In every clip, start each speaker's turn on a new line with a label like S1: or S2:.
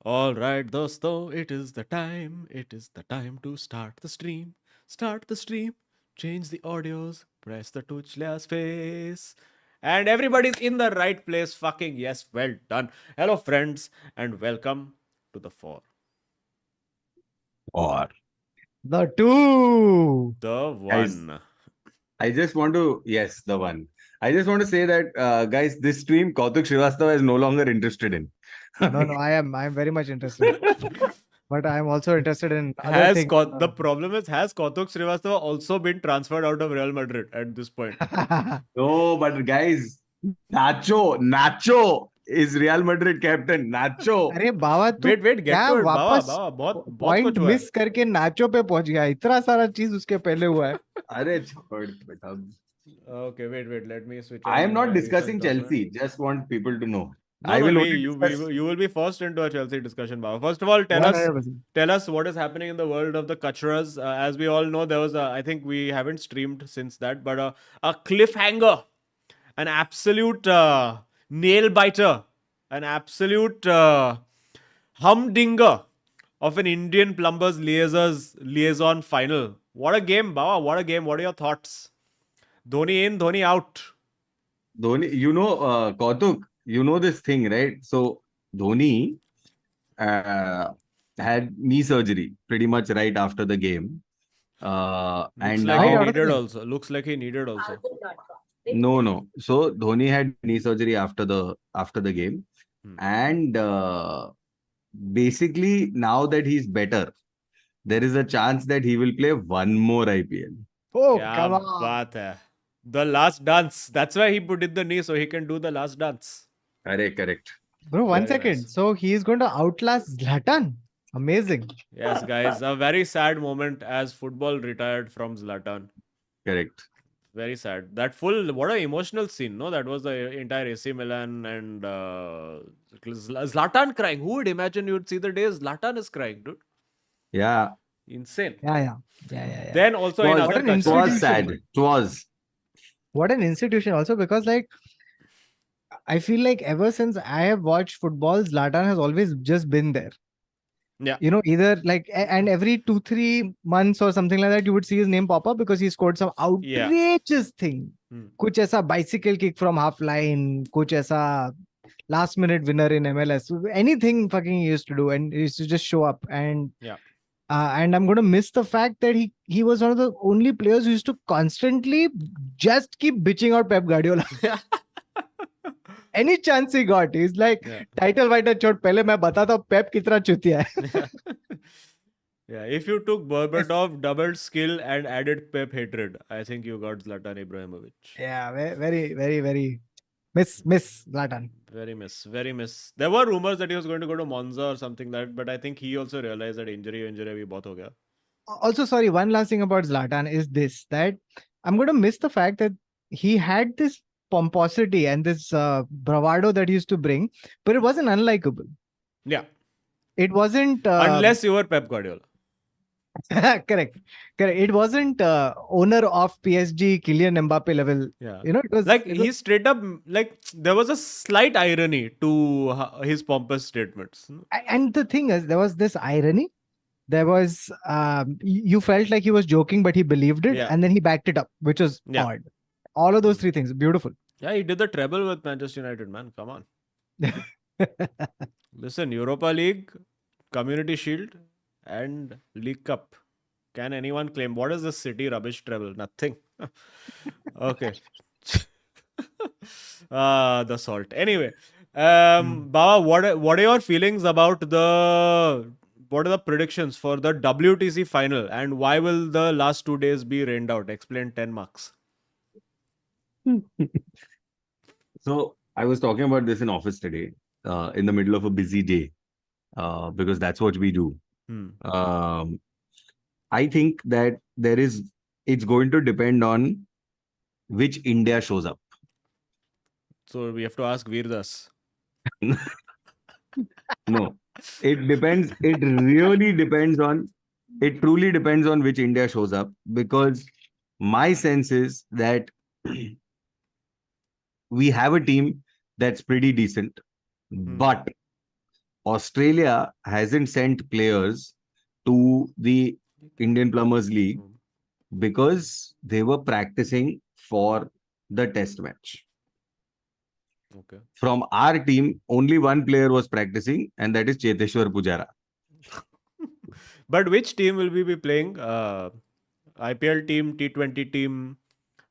S1: All right, dosto, it is the time to start the stream. Start the stream, change the audios, press the Tuchlia's face. And everybody's in the right place. Fucking yes, well done. Hello, friends, and welcome to the four.
S2: Or
S3: The two.
S1: The
S2: guys,
S1: one.
S2: I just want to the one. I just want to say that guys, this stream Kautuk Srivastava is no longer interested in.
S3: No, I am very much interested. But I am also interested in other
S1: Has
S3: things.
S1: the problem is, has Kautuk Srivastava also been transferred out of Real Madrid at this point?
S2: No, but guys, Nacho is Real Madrid captain. Nacho.
S3: अरे बाबा तू
S1: Wait, get
S3: क्या
S1: to it, बाबा,
S3: वापस
S1: बहुत
S3: point
S1: कुछ हुआ है.
S3: Miss करके नाचो पे पहुंच गया इतना सारा चीज उसके पहले हुआ है
S2: अरे छोड़ बेटा.
S1: Okay, wait. Let me switch
S2: I
S1: on
S2: am not
S1: my recent
S2: discussing
S1: document.
S2: Chelsea. Just want people to know.
S1: No,
S2: I
S1: no,
S2: will
S1: we,
S2: only
S1: you,
S2: discuss.
S1: you will be forced into a Chelsea discussion, Baba. First of all, tell us
S3: 100%.
S1: what is happening in the world of the Kachras. As we all know, there was I think we haven't streamed since that, but a cliffhanger, an absolute nail biter, an absolute humdinger of an Indian plumbers liaison final. What a game, Baba! What a game! What are your thoughts? Dhoni in, Dhoni out.
S2: Dhoni, Kautuk, you know this thing, right? So Dhoni uh, had knee surgery pretty much right after the game.
S1: Looks
S2: And
S1: like he
S3: Right
S2: now,
S3: out of the
S1: needed
S3: game.
S1: also. Looks like he needed also.
S2: no. So Dhoni had knee surgery after the game.
S1: Hmm.
S2: And basically, now that he's better, there is a chance that he will play one more IPL.
S3: Oh,
S1: क्या
S3: come on.
S1: बात है. The last dance. That's why he put in the knee so he can do the last dance.
S2: Correct.
S3: Bro, one
S1: Very
S3: second.
S1: nice.
S3: So he is going to outlast Zlatan. Amazing.
S1: Yes, guys, a very sad moment as football retired from Zlatan.
S2: Correct.
S1: Very sad. That full, what an emotional scene, no? That was the entire AC Milan and Zlatan crying. Who would imagine you'd see the day Zlatan is crying, dude?
S2: Yeah.
S1: Insane.
S3: Yeah.
S1: Then also
S2: It
S1: in
S2: was,
S1: other
S3: What an
S2: it was
S1: countries.
S2: sad.
S3: institution.
S2: It was.
S3: What an institution also because like I feel like ever since I have watched football, Zlatan has always just been there.
S1: Yeah.
S3: You know, either like and every 2-3 months or something like that, you would see his name pop up because he scored some outrageous thing. कुछ ऐसा bicycle kick from half line, कुछ ऐसा last minute winner in MLS. Anything fucking he used to do, and he used to just show up. And
S1: Yeah.
S3: and I'm going to miss the fact that he was one of the only players who used to constantly just keep bitching out Pep Guardiola. Any chance he got, he's like,
S1: Yeah.
S3: title fighter छोड़ पहले मैं बताता हूँ Pep कितना चुतिया है.
S1: Yeah, if you took Berbatov, doubled skill and added Pep hatred, I think you got Zlatan Ibrahimovic.
S3: Yeah, very miss Zlatan.
S1: Very miss. There were rumors that he was going to go to Monza or something like that, but I think he also realized that injury bhi bahut ho gaya.
S3: Also, sorry, one last thing about Zlatan is this, that I'm going to miss the fact that he had this pomposity and this bravado that he used to bring, but it wasn't unlikable.
S1: Yeah.
S3: It wasn't...
S1: Unless you were Pep Guardiola.
S3: Correct. It wasn't owner of PSG Kylian Mbappe level.
S1: Yeah.
S3: You know, it was...
S1: Like, he straight up, like, there was a slight irony to his pompous statements.
S3: And the thing is, there was this irony. There was... you felt like he was joking, but he believed it.
S1: Yeah.
S3: And then he backed it up, which was odd. All of those three things. Beautiful.
S1: Yeah, he did the treble with Manchester United, man. Come on. Listen, Europa League, Community Shield, and League Cup. Can anyone claim? What is this City rubbish treble? Nothing. Okay. The salt. Anyway, Baba, what are your feelings about what are the predictions for the WTC final, and why will the last 2 days be rained out? Explain 10 marks.
S2: So I was talking about this in office today, in the middle of a busy day, because that's what we do. I think that it's going to depend on which India shows up.
S1: So we have to ask Veerdas.
S2: No, it depends. It really depends on, it truly depends on which India shows up, because my sense is that we have a team that's pretty decent, but Australia hasn't sent players to the Indian Plumbers League because they were practicing for the test match.
S1: Okay.
S2: From our team, only one player was practicing, and that is Cheteshwar Pujara.
S1: But which team will we be playing? IPL team, T20 team,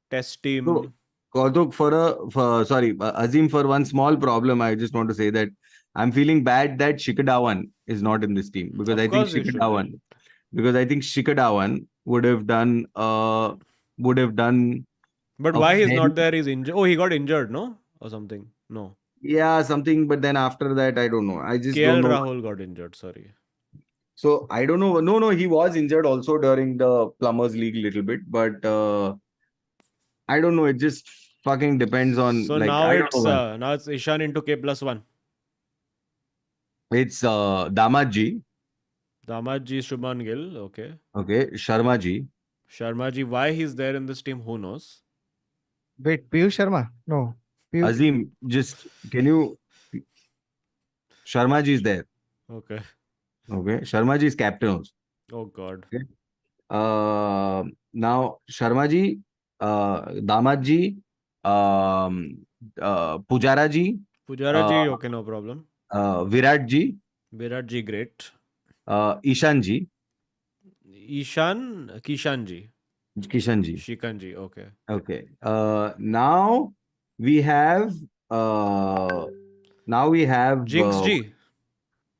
S1: Test
S2: So,
S1: team.
S2: Kautuk, Azim, for one small problem, I just want to say that I'm feeling bad that Shikadawan is not in this team because
S1: Of
S2: I think
S1: course you should be.
S2: Shikadawan would have done
S1: But
S2: a
S1: why he's
S2: very
S1: not there? He's injured. Oh, he got injured, no? Or something. No.
S2: yeah something, but then after that I don't know. I just don't
S1: KL
S2: know.
S1: Rahul got injured. Sorry.
S2: So I don't know. No, he was injured also during the Plumbers League little bit, but I don't know. It just fucking depends on
S1: So
S2: like
S1: now
S2: I don't know,
S1: it's
S2: man.
S1: now it's Ishan into K+1.
S2: It's Damadji,
S1: Damadji, Shubman Gill. Okay.
S2: okay, Sharmaji,
S1: Sharmaji, why he's there in this team? Who knows?
S3: Wait, Piyush Sharma? No.
S2: Azim. Just can you? Sharmaji is there.
S1: Okay.
S2: Okay, Sharmaji is captain also.
S1: Oh God.
S2: Okay. Now Sharmaji, Damadji, Pujaraji, uh,
S1: Pujaraji, okay, no problem.
S2: Viratji,
S1: Viratji, great.
S2: Ishanji,
S1: Kishanji.
S2: Kishanji.
S1: Shikanji, okay.
S2: Okay. Now we have uh,
S1: Jinx G.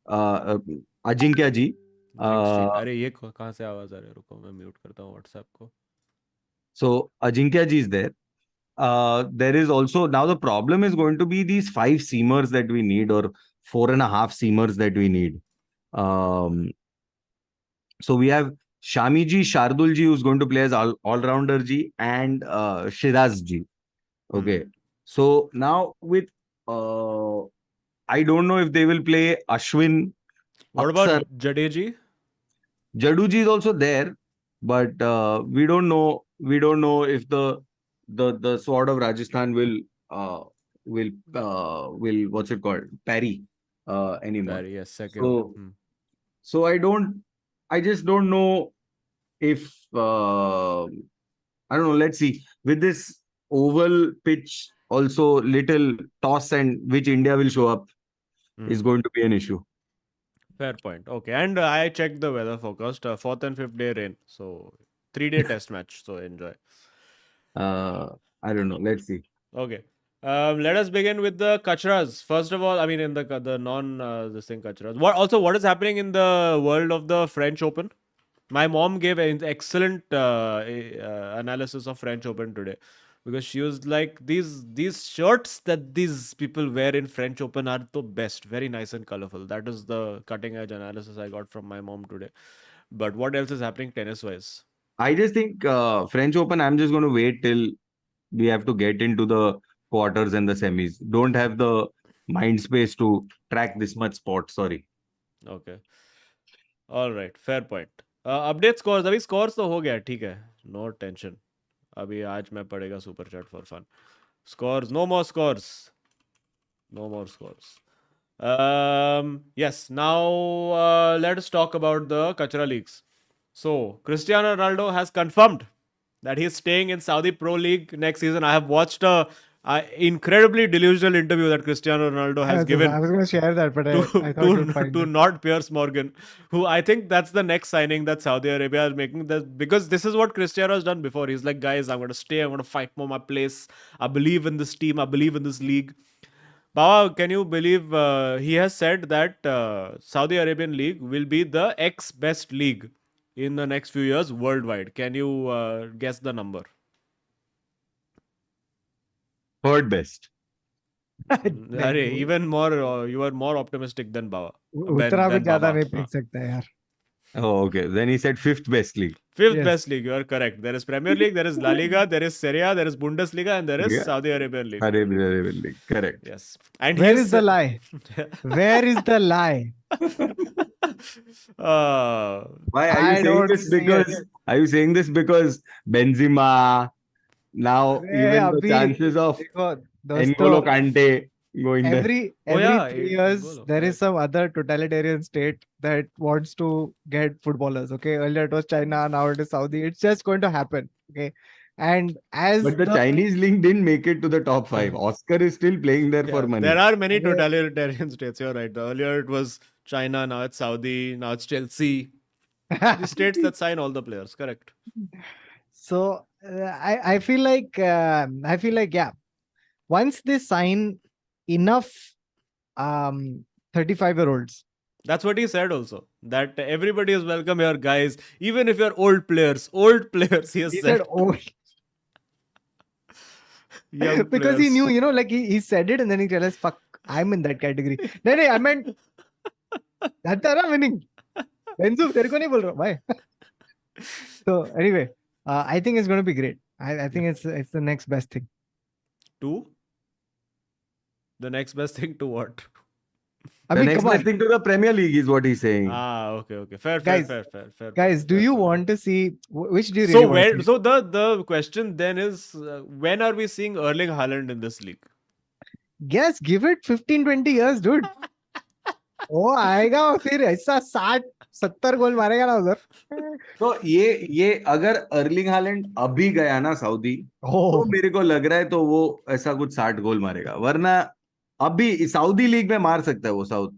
S2: uh, Ajinkya ji.
S1: Jinx G. अरे ये कहाँ से आवाज आ रही है? रुको मैं mute करता हूँ WhatsApp को.
S2: So Ajinkya ji is there. There is also now the problem is going to be these 5 seamers that we need, or 4.5 seamers that we need. So we have Shami ji, Shardul ji, who's going to play as all-rounder ji, and Shiraz ji. Okay. So now with I don't know if they will play Ashwin.
S1: What
S2: Aksar.
S1: about Jadeji?
S2: Jaduji is also there, but we don't know. We don't know if the Sword of Rajasthan will what's it called, parry anymore.
S1: Parry, yes, second.
S2: So I just don't know if I don't know. Let's see. With this oval pitch, also little toss and which India will show up is going to be an issue.
S1: Fair point. Okay, and I checked the weather forecast. 4th and 5th day rain. So 3-day test match. So enjoy.
S2: I don't know. Let's see.
S1: Okay. Let us begin with the kachras. First of all, I mean in the non this thing kachras. What is happening in the world of the French Open? My mom gave an excellent analysis of French Open today, because she was like, these shirts that these people wear in French Open are the best, very nice and colorful. That is the cutting edge analysis I got from my mom today. But what else is happening tennis wise?
S2: I just think French Open, I'm just going to wait till we have to get into the quarters and the semis. Don't have the mind space to track this much sport. Sorry.
S1: Okay. All right. Fair point. Update scores. अभी scores तो हो गया, ठीक है. No tension. अभी आज मैं पढ़ेगा super chat for fun. Scores. No more scores. No more scores. Yes. Now let us talk about the Kachra leagues. So Cristiano Ronaldo has confirmed that he's staying in Saudi Pro League next season. I have watched a incredibly delusional interview that Cristiano Ronaldo has given.
S3: I was going to share that, but I thought you'd find
S1: to
S3: it.
S1: not Piers Morgan, who I think that's the next signing that Saudi Arabia is making. Because this is what Cristiano has done before. He's like, guys, I'm going to stay. I'm going to fight for my place. I believe in this team. I believe in this league. Bawa, can you believe he has said that Saudi Arabian League will be the ex-best league in the next few years worldwide? Can you guess the number?
S2: Third best.
S1: Even more, you are more optimistic than Bawa.
S3: उतना भी ज्यादा नहीं फेंक सकता यार.
S2: Oh, okay. Then he said 5th best league.
S1: 5th best league, you are correct. There is Premier League, there is La Liga, there is Serie A, there is Bundesliga, and there is Saudi Arabian League.
S2: Arabian League, correct.
S1: Yes. And
S3: where is the lie? Where is the lie?
S2: Why are you saying this? Because are you saying this because Benzema, now even the chances of N'Golo Kante, going there.
S3: Every
S1: Oh, yeah,
S3: 3
S1: it
S3: years
S1: will,
S3: there is
S1: correct.
S3: some other totalitarian state that wants to get footballers. Okay, earlier it was China, now it is Saudi. It's just going to happen. Okay, and as
S2: But the
S3: the
S2: Chinese league didn't make it to the top 5. Oscar is still playing there for
S1: Yeah,
S2: money.
S1: there are many
S3: Okay.
S1: totalitarian states. You're right. Earlier it was China, now it's Saudi, now it's Chelsea. The states that sign all the players, correct?
S3: So I feel like yeah, once they sign enough 35-year-olds.
S1: That's what he said also. That everybody is welcome here, guys. Even if you're old players, he has
S3: He
S1: said.
S3: said, "Oh,"
S1: Young
S3: because he
S1: players.
S3: knew, like he said it and then he realized, "Fuck, I'm in that category." No, no, I meant that era winning. Benzu, तेरे को नहीं बोल रहा हूँ, भाई. So anyway, I think it's going to be great. I think it's the next best thing.
S1: Two? The next best thing to what?
S3: I
S2: The
S3: mean,
S2: next
S3: come
S2: best
S3: on,
S2: thing to the Premier League is what he's saying.
S1: Okay. Fair
S3: guys.
S1: Fair
S3: Guys,
S1: point,
S3: do
S1: fair
S3: you
S1: point.
S3: want to see which do you
S1: So
S3: really want to
S1: where?
S3: see?
S1: So the question then is, when are we seeing Erling Haaland in this league?
S3: Yes, give it 15-20 years, dude. वो आएगा और फिर ऐसा 60-70 गोल मारेगा ना उधर.
S2: तो ये अगर अर्लिंग हालैंड अभी गया ना सऊदी, तो
S3: Oh,
S2: मेरे को लग रहा है तो वो ऐसा कुछ 60 गोल मारेगा. वरना अभी सऊदी लीग में मार सकता है वो 60 गोल.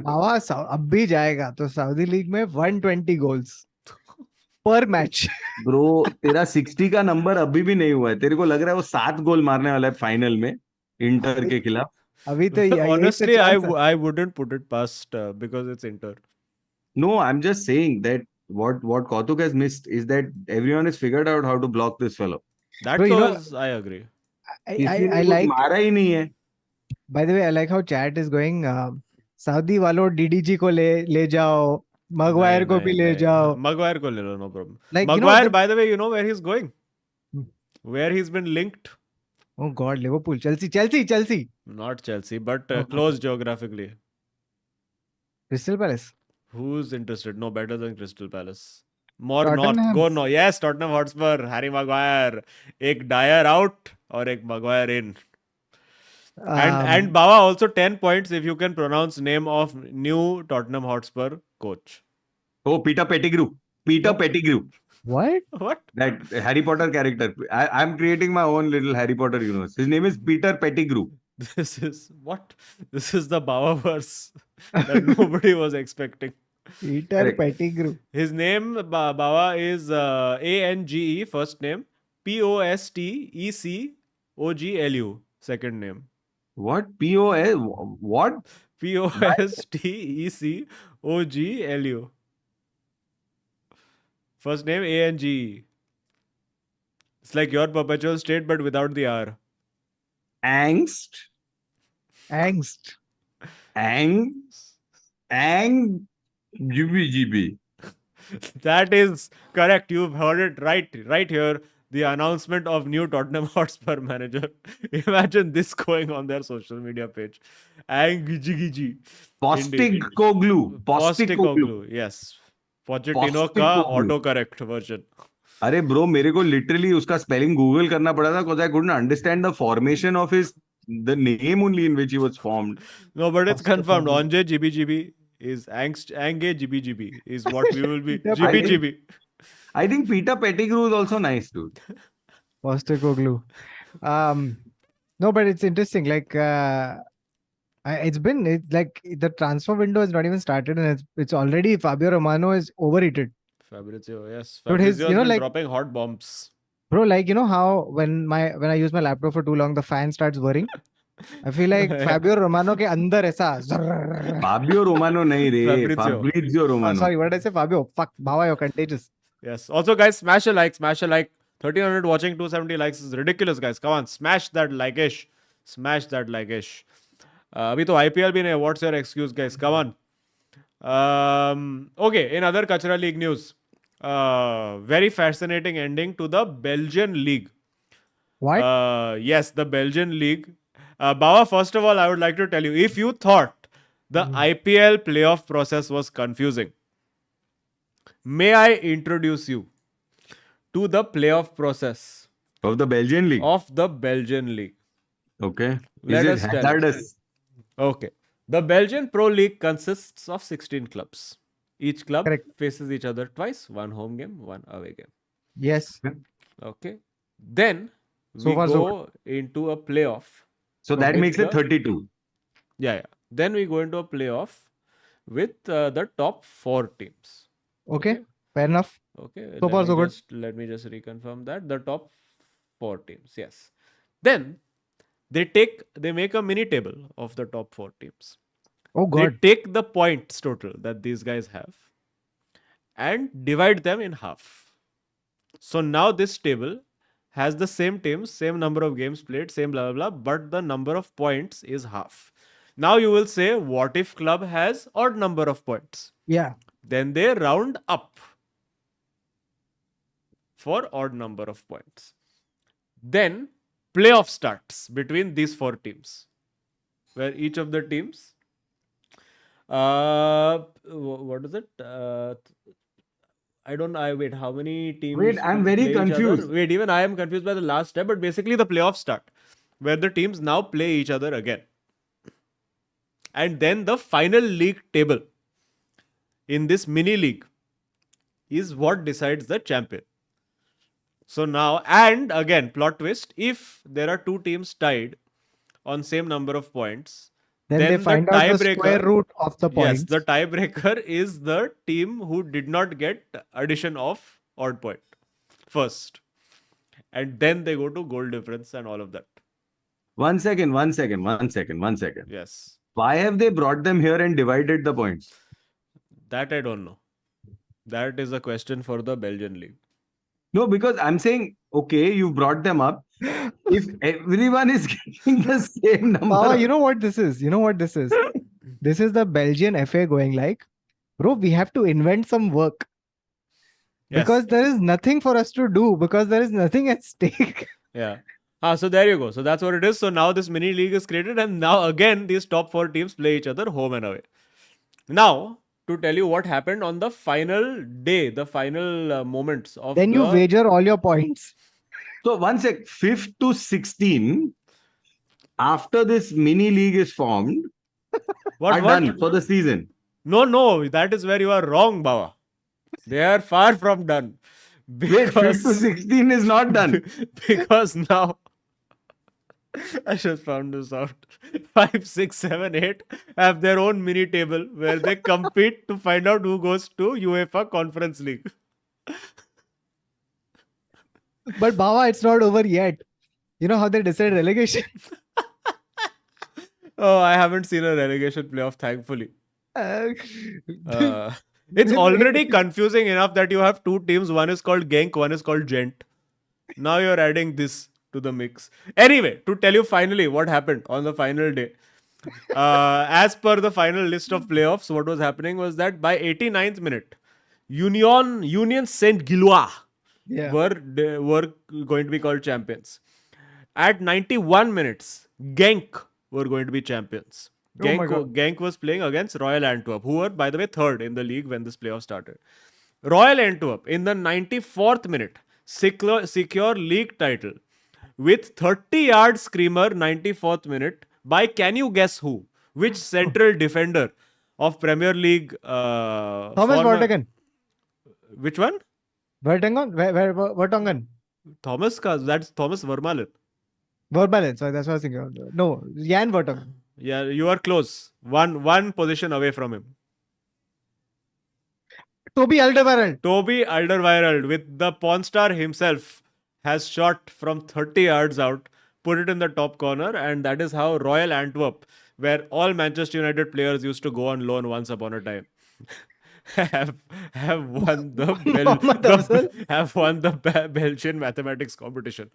S3: बाबा अब भी जाएगा तो सऊदी लीग में 120 गोल्स पर मैच.
S2: ब्रो तेरा 60 का नंबर अभी भी नहीं हुआ है. तेरे को लग रहा है वो 7 गोल मारने वाला है फाइनल में इंटर के खिलाफ.
S3: अभी तो यही तो
S1: Honestly,
S3: चांस है.
S1: I wouldn't put it past because it's Inter.
S2: No, I'm just saying that what Kautuk has missed is that everyone has figured out how to block this fellow.
S1: That
S3: Bro,
S1: was, I agree.
S2: किसी
S3: I
S2: ने कुछ
S3: like,
S2: मारा ही नहीं है.
S3: by the way, I like how chat is going. Saudi वालों DDG को ले जाओ, मगवायर को भी ले जाओ.
S1: Maguire को ले लो, no problem.
S3: Like,
S1: Maguire, by the way, you know where he's going?
S3: Hmm.
S1: Where he's been linked?
S3: Oh God, Liverpool, Chelsea.
S1: Not Chelsea, but
S3: Oh.
S1: close geographically.
S3: Crystal Palace.
S1: Who's interested? No, better than Crystal Palace. More
S3: Tottenham.
S1: north. Go no. Yes, Tottenham Hotspur. Harry Maguire. एक Dyer out और एक Maguire in. And Bawa also 10 points if you can pronounce name of new Tottenham Hotspur coach.
S2: Oh, Peter Pettigrew. Peter Pettigrew.
S3: What?
S1: What?
S2: That Harry Potter character. I'm creating my own little Harry Potter universe. His name is Peter Pettigrew.
S1: This is what? This is the Bawa verse that nobody was expecting.
S3: Peter
S2: Correct.
S3: Pettigrew.
S1: His name, Bawa, is ANGE, first name. POSTECOGLU, second name.
S2: What? POS? What?
S1: POSTECOGLU. First name ANGE. It's like your perpetual state, but without the R.
S2: Angst. GB.
S1: That is correct. You've heard it right here. The announcement of new Tottenham Hotspur manager. Imagine this going on their social media page. Angiji.
S2: Postecoglou.
S1: Yes. Pochettino का autocorrect version.
S2: अरे bro मेरे को literally उसका spelling Google करना पड़ा था because I couldn't understand the formation of the name only in which he was formed.
S1: No, but it's confirmed. Onje GBGB is Ange GBGB is what we will be. GBGB.
S2: I think Peter Pettigrew is also nice, dude.
S3: Postecoglou. No, but it's interesting. Like, it's like the transfer window has not even started, and it's already Fabio Romano is overrated.
S1: Fabrizio, yes.
S3: Dude,
S1: Fabrizio has been
S3: like-
S1: dropping hot bombs.
S3: Bro, like how when I use my laptop for too long, the fan starts whirring. I feel like Fabio Romano के अंदर ऐसा.
S2: Fabio Romano नहीं रे. Fabrizio Romano.
S3: Sorry, what did I say? Fabio. Fuck, Bhava, you're contagious.
S1: Yes. Also, guys, smash a like. 1300 watching, 270 likes is ridiculous, guys. Come on, smash that like-ish. अभी तो IPL भी नहीं. What's your excuse, guys? Come on. Okay, in other Kachra League news, very fascinating ending to the Belgian league.
S3: What?
S1: Yes, the Belgian league. Bawa, first of all, I would like to tell you, if you thought the IPL playoff process was confusing, may I introduce you to the playoff process
S2: Of the Belgian league.
S1: of the Belgian league.
S2: Okay.
S1: Let
S2: Is
S1: us
S2: it
S1: tell you.
S2: hazardous?
S1: Okay. The Belgian Pro League consists of 16 clubs. Each club
S3: Correct.
S1: faces each other twice, one home game, one away game.
S3: Yes.
S1: Okay. Then
S3: So
S1: we
S3: far, so good.
S1: go into a playoff.
S2: So that
S3: Okay.
S2: makes it
S1: The
S2: 32.
S1: Yeah. Then we go into a playoff with the top 4 teams.
S3: Okay.
S1: Okay.
S3: Fair enough.
S1: Okay.
S3: So far, so good.
S1: Let me just reconfirm that the top 4 teams. Yes. Then they make a mini table of the top 4 teams.
S3: Oh
S1: They
S3: God.
S1: take the points total that these guys have and divide them in half. So now this table has the same teams, same number of games played, same blah blah blah, but the number of points is half. Now you will say, what if club has odd number of points?
S3: Yeah.
S1: Then they round up for odd number of points. Then playoff starts between these 4 teams, where each of the teams, what is it? I don't. I wait. How many teams?
S2: Wait, I'm very
S1: play each other?
S2: confused.
S1: Wait, even I am confused by the last step. But basically, the playoffs start, where the teams now play each other again, and then the final league table in this mini league is what decides the champion. So now, and again, plot twist: if there are 2 teams tied on same number of points,
S3: Then they
S1: the
S3: find out the square
S1: tiebreaker.
S3: root of the
S1: Yes,
S3: points.
S1: the tiebreaker is the team who did not get addition of odd point first. And then they go to goal difference and all of that.
S2: 1 second.
S1: Yes.
S2: Why have they brought them here and divided the points?
S1: That I don't know. That is a question for the Belgian league.
S2: No, because I'm saying, okay, you brought them up. If everyone is getting the same number.
S3: Baba, you know what this is? You know what this is? This is the Belgian FA going like, bro, we have to invent some work.
S1: Yes.
S3: Because there is nothing for us to do, because there is nothing at stake.
S1: Yeah. So there you go. So that's what it is. So now this mini league is created, and now again these top 4 teams play each other home and away. Now, to tell you what happened on the final day, the final moments of
S3: Then you wager all your points.
S2: So 5th to 16, after this mini league is formed, are done for the season.
S1: No, that is where you are wrong, Baba. They are far from done.
S2: Wait, 5th to 16 is not done.
S1: Because now I just found this out. 5, 6, 7, 8 have their own mini table where they compete to find out who goes to UEFA Conference League.
S3: But Baba, it's not over yet. You know how they decide relegation?
S1: Oh, I haven't seen a relegation playoff, thankfully. It's already confusing enough that you have 2 teams. One is called Genk, one is called Gent. Now you're adding this to the mix. Anyway, to tell you finally what happened on the final day. As per the final list of playoffs, what was happening was that by 89th minute, Union Saint Gilloise were going to be called champions. At 91 minutes, Genk were going to be champions. Genk was playing against Royal Antwerp, who were, by the way, 3rd in the league when this playoff started. Royal Antwerp, in the 94th minute, secure league title with 30-yard screamer 94th minute by, can you guess who? Which central defender of Premier League?
S3: Thomas Vertonghen.
S1: Which one?
S3: Vertonghen.
S1: That's Thomas Vermaelen.
S3: Vermaelen, sorry, that's what I was thinking. No, Jan Vertonghen.
S1: Yeah, you are close. One position away from him.
S3: Toby
S1: Alderweireld with the pawn star himself has shot from 30 yards out, put it in the top corner, and that is how Royal Antwerp, where all Manchester United players used to go on loan once upon a time, have won the Belgian mathematics competition.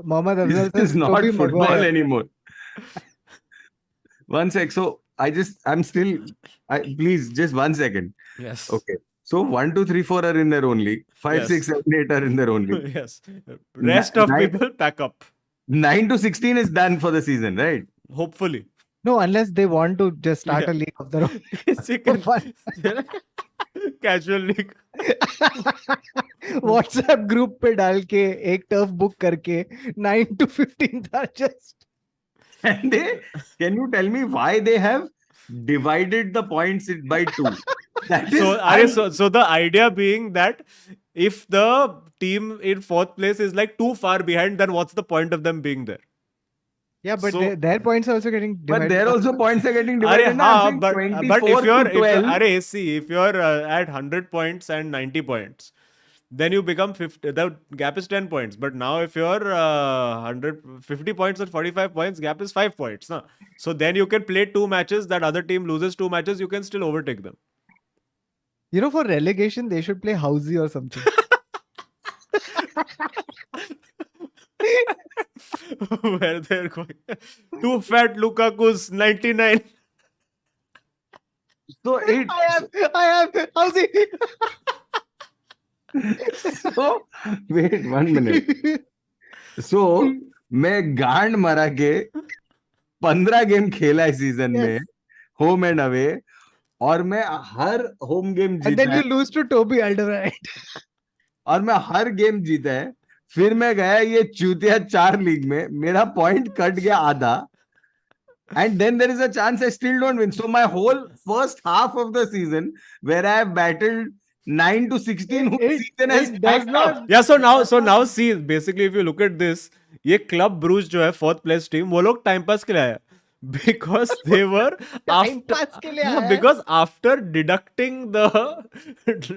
S3: Mohamed Afzal
S2: This is not football anymore. 1 sec. So please, just 1 second.
S1: Yes.
S2: Okay. So 1, 2, 3, 4 are in their own league. 5,
S1: Yes.
S2: 6, 7, 8 are in their own league.
S1: Yes. Rest of people pack up.
S2: 9 to 16 is done for the season, right?
S1: Hopefully.
S3: No, unless they want to just start a league of their own.
S1: Casual league.
S3: WhatsApp group पे डाल के एक turf book करके 9 to 15 था just.
S2: And can you tell me why they have divided the points by 2? That is,
S1: So the idea being that if the team in fourth place is like too far behind, then what's the point of them being there?
S3: Yeah, but
S1: So,
S3: their points are also getting
S2: but
S3: divided.
S2: there also points are getting
S1: Arey,
S2: divided. Now I'm
S1: हाँ,
S2: saying
S1: but
S2: 24
S1: if you're
S2: to 12.
S1: arey, see, if you're at 100 points and 90 points, then you become 50. The gap is 10 points. But now if you're 150 points or 45 points, gap is 5 points. Na? So then you can play 2 matches. That other team loses 2 matches. You can still overtake them.
S3: You know, for relegation, they should play Housey or something.
S1: Where they're going. Too fat Lukaku's 99.
S2: So it.
S3: I have Housey.
S2: So wait 1 minute. So मैं गांड मरा के 15 game खेला है season में, home and away, और मैं हर home game
S3: And then
S2: जीता है,
S3: you lose to Toby Alderweireld.
S2: और मैं हर गेम जीता है. फिर मैं गया ये चूतिया 4 लीग में, मेरा पॉइंट कट गया आधा, and then there is a chance I still don't win. So my whole first half of the season, where I have battled 9 to 16 whole season has
S3: It does
S2: stacked
S3: not.
S2: up.
S1: Yeah, so now see, basically if you look at this, ये club Bruges जो है fourth place team, वो लोग time pass के लिए आया. Because they were
S3: Time pass के लिए आया है.
S1: because after deducting the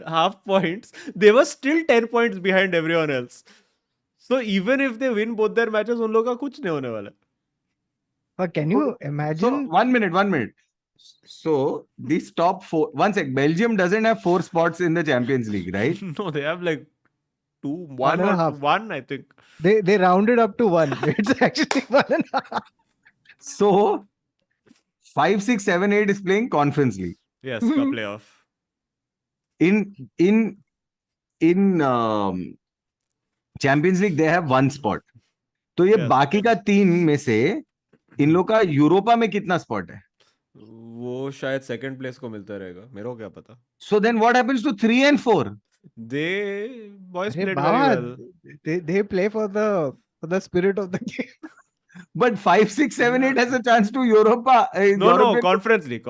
S1: half points, they were still 10 points behind everyone else. So even if they win both their matches, उन लोगों का कुछ नहीं होने वाला.
S3: But can you
S2: So
S3: imagine?
S2: 1 minute. So these top 4. One sec. Belgium doesn't have 4 spots in the Champions League, right?
S1: No, they have like 2,
S3: One and a half.
S1: 1, I think.
S3: They rounded up to 1. It's actually 1.5.
S2: So 5, 6, 7, 8 is playing Conference League.
S1: Yes, का playoff.
S2: In Champions League they have 1 spot. तो ये
S1: Yes.
S2: बाकी का 3 में से इन लोग का Europa में कितना स्पॉट है?
S1: वो शायद सेकंड प्लेस को मिलता रहेगा, मेरे को क्या पता.
S2: So then what happens to 3 and 4?
S1: They boys
S3: Hey,
S1: played
S3: Baba,
S1: very well.
S3: they play for the spirit of the game.
S2: But 5, 6, 7, 8 has a chance to Europa.
S1: No,
S2: European-
S1: Conference League.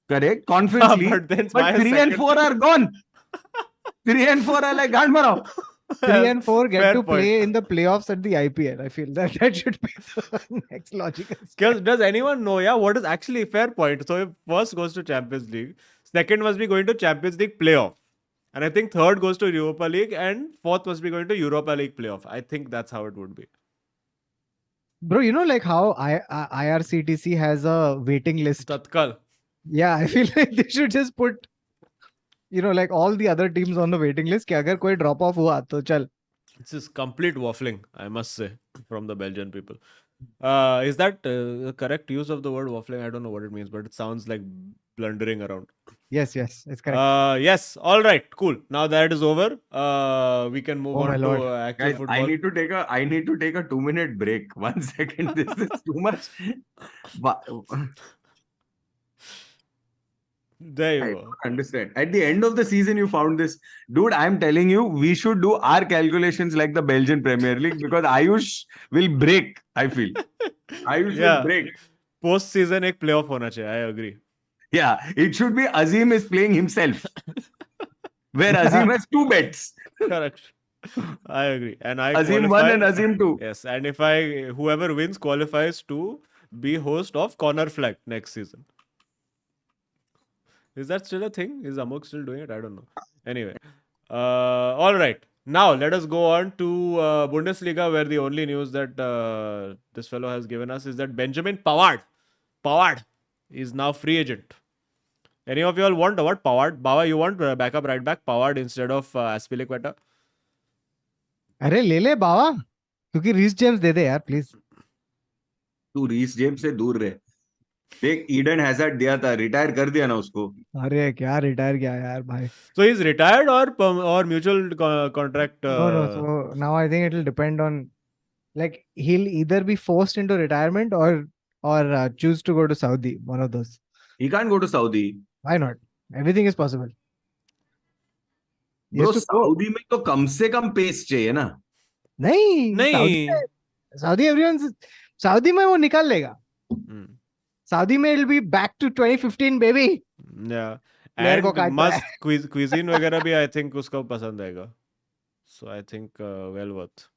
S2: Correct, Conference League.
S1: But then
S2: But 3 and 4 are gone. 3 and 4 are like gaand maro.
S3: 3 and 4 get
S1: Fair
S3: to
S1: point.
S3: play in the playoffs at the IPL. I feel that should be the next logical step.
S1: Does anyone know, what is actually fair point? So if first goes to Champions League, second must be going to Champions League playoff. And I think third goes to Europa League and fourth must be going to Europa League playoff. I think that's how it would be.
S3: Bro, you know like how IRCTC has a waiting list?
S1: Tatkal.
S3: Yeah, I feel like they should just put, like all the other teams on the waiting list. कि अगर कोई drop off हुआ तो चल.
S1: This is complete waffling, I must say, from the Belgian people. Is that the correct use of the word waffling? I don't know what it means, but it sounds like blundering around.
S3: Yes, it's correct.
S1: Yes, all right, cool. Now that is over, we can move
S3: Oh my
S1: on
S3: lord.
S1: to actual
S2: Guys,
S1: football.
S2: I need to take a 2-minute break. 1 second. This is too much.
S1: There you
S2: I
S1: go.
S2: don't understand. At the end of the season, you found this. Dude, I'm telling you, we should do our calculations like the Belgian Premier League because Ayush will break, I feel. Ayush
S1: Yeah.
S2: will break.
S1: Post season एक playoff होना चाहिए. I agree.
S2: Yeah, it should be Azim is playing himself. Where Azim has 2 bets.
S1: Correct. I agree. And I
S2: Azim
S1: qualify,
S2: 1 and Azim 2.
S1: Yes, and if whoever wins qualifies to be host of Corner Flag next season. Is that still a thing? Is Amok still doing it? I don't know. Anyway, all right. Now let us go on to Bundesliga, where the only news that this fellow has given us is that Benjamin Pavard is now free agent. Any of you all want what Pavard? Baba, you want backup right back Pavard instead of Aspilicueta?
S3: अरे ले ले बाबा क्योंकि Reece James दे दे यार please.
S2: तू Reece James से दूर रहे. देख ईडन हैजर्ड दिया था, रिटायर कर दिया ना उसको.
S3: अरे क्या रिटायर किया यार भाई.
S1: So he's retired or mutual contract?
S3: No. So now I think it will depend on, like he'll either be forced into retirement or choose to go to Saudi. One of those.
S2: He can't go to Saudi.
S3: Why not? Everything is possible. He
S2: Bro,
S3: has to go.
S2: Saudi में तो कम से कम pace चाहिए ना.
S3: नहीं.
S1: नहीं.
S3: Saudi everyone's Saudi में वो निकाल लेगा.
S1: Hmm.
S3: Saudi में it'll be back to 2015 baby.
S1: Yeah.
S3: Player को
S1: And
S3: काट रहा है.
S1: must cuisine वगैरह भी I think उसको पसंद आएगा. So I think well worth.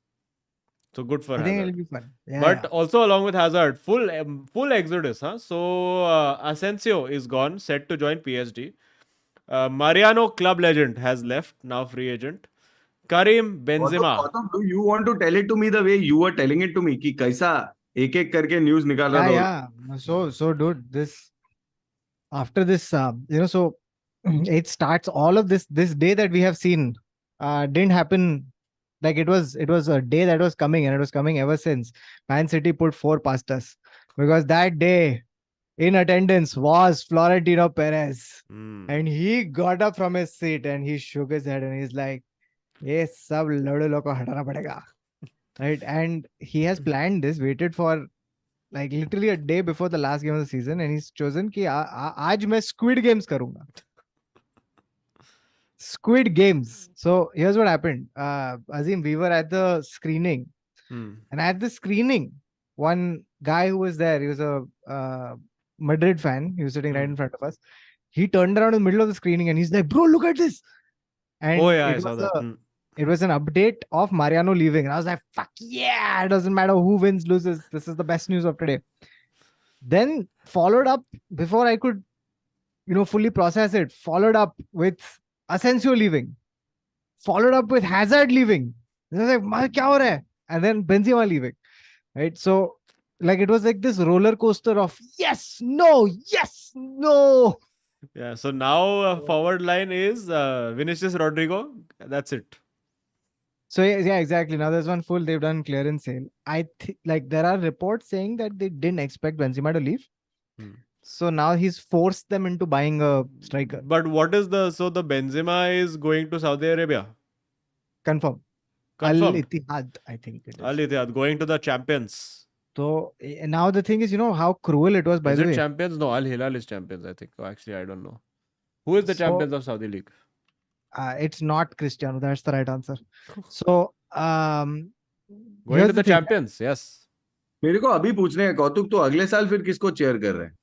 S1: So good for
S3: I think it'll
S1: Hazard.
S3: be fun. Yeah,
S1: But
S3: yeah.
S1: also along with Hazard, full exodus, huh? So Asensio is gone, set to join PSG. Mariano, club legend, has left, now free agent. Karim Benzema.
S2: Gautam, do you want to tell it to me the way you were telling it to me कि कैसा एक एक करके news निकाल रहा
S3: Yeah,
S2: था?
S3: yeah. So dude, this after this, so it starts all of this day that we have seen didn't happen. Like it was a day that was coming, and it was coming ever since. Man City put 4 past us because that day in attendance was Florentino Perez, and he got up from his seat and he shook his head and he's like, "ये सब लड़ों को हटाना पड़ेगा." Right, and he has planned this, waited for like literally a day before the last game of the season, and he's chosen कि आज मैं Squid Games करूंगा. Squid Games. So here's what happened. Azim, we were at the screening, and at the screening, one guy who was there, he was a Madrid fan. He was sitting right in front of us. He turned around in the middle of the screening and he's like, "Bro, look at this!" And
S1: Oh yeah, I saw that.
S3: it was an update of Mariano leaving, and I was like, "Fuck yeah! It doesn't matter who wins, loses. This is the best news of today." Then followed up before I could, fully process it. Followed up with Asensio leaving. Followed up with Hazard leaving. And I was like, "Man, kya ho raha hai?" And then Benzema leaving. Right? So, like, it was like this roller coaster of yes, no.
S1: Yeah, so now forward line is Vinicius Rodrigo. That's it.
S3: So yeah, exactly. Now there's one full. They've done clearance sale. I think like there are reports saying that they didn't expect Benzema to leave. So now he's forced them into buying a striker.
S1: But what is the Benzema is going to Saudi Arabia?
S3: Confirmed. Al
S1: Confirmed.
S3: Ittihad, I think it is.
S1: Al Ittihad going to the champions.
S3: So now the thing is, how cruel it was. By
S1: Is
S3: the
S1: it
S3: way,
S1: champions? No, Al Hilal is champions. I think. Oh, actually, I don't know. Who is the champions of Saudi League?
S3: It's not Cristiano. That's the right answer. So
S1: Going
S3: here's
S1: to the
S3: thing.
S1: champions. Yes.
S2: मेरे को अभी पूछने हैं कौतुक तो अगले साल फिर किसको चेयर कर रहे हैं?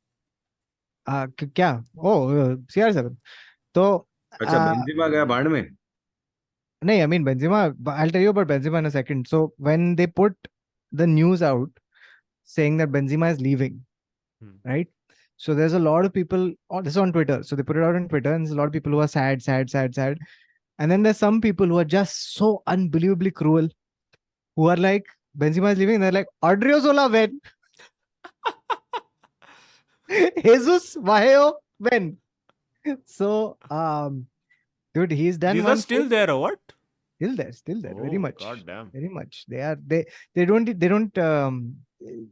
S3: क्या? CR7. तो
S2: अच्छा बेंजेमा गया बाढ़ में.
S3: I mean Benzema. I'll tell you about Benzema in a second. So when they put the news out saying that Benzema is leaving, right? So there's a lot of people. This is on Twitter. So they put it out on Twitter, and there's a lot of people who are sad. And then there's some people who are just so unbelievably cruel, who are like, Benzema is leaving. And they're like, Odriozola when? Jesus Vaheo when? So, dude, he's done.
S1: These are still there or what?
S3: Still there, very much.
S1: God damn.
S3: Very much. They don't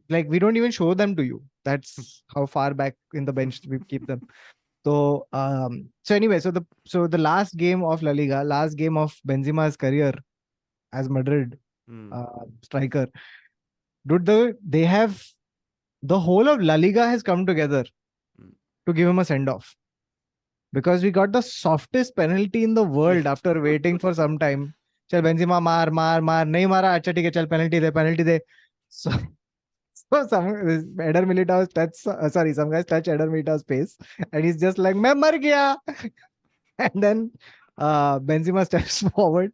S3: like, we don't even show them to you. That's how far back in the bench we keep them. So anyway, so the last game of La Liga, last game of Benzema's career as Madrid striker, dude, they have the whole of La Liga has come together to give him a send off. Because we got the softest penalty in the world after waiting for some time. Chal Benzema maar, nahi mara, acha theek hai, chal penalty de. So some Eder Militao some guys touch Eder Militao's face, and he's just like, "Main mar gaya." And then Benzema steps forward,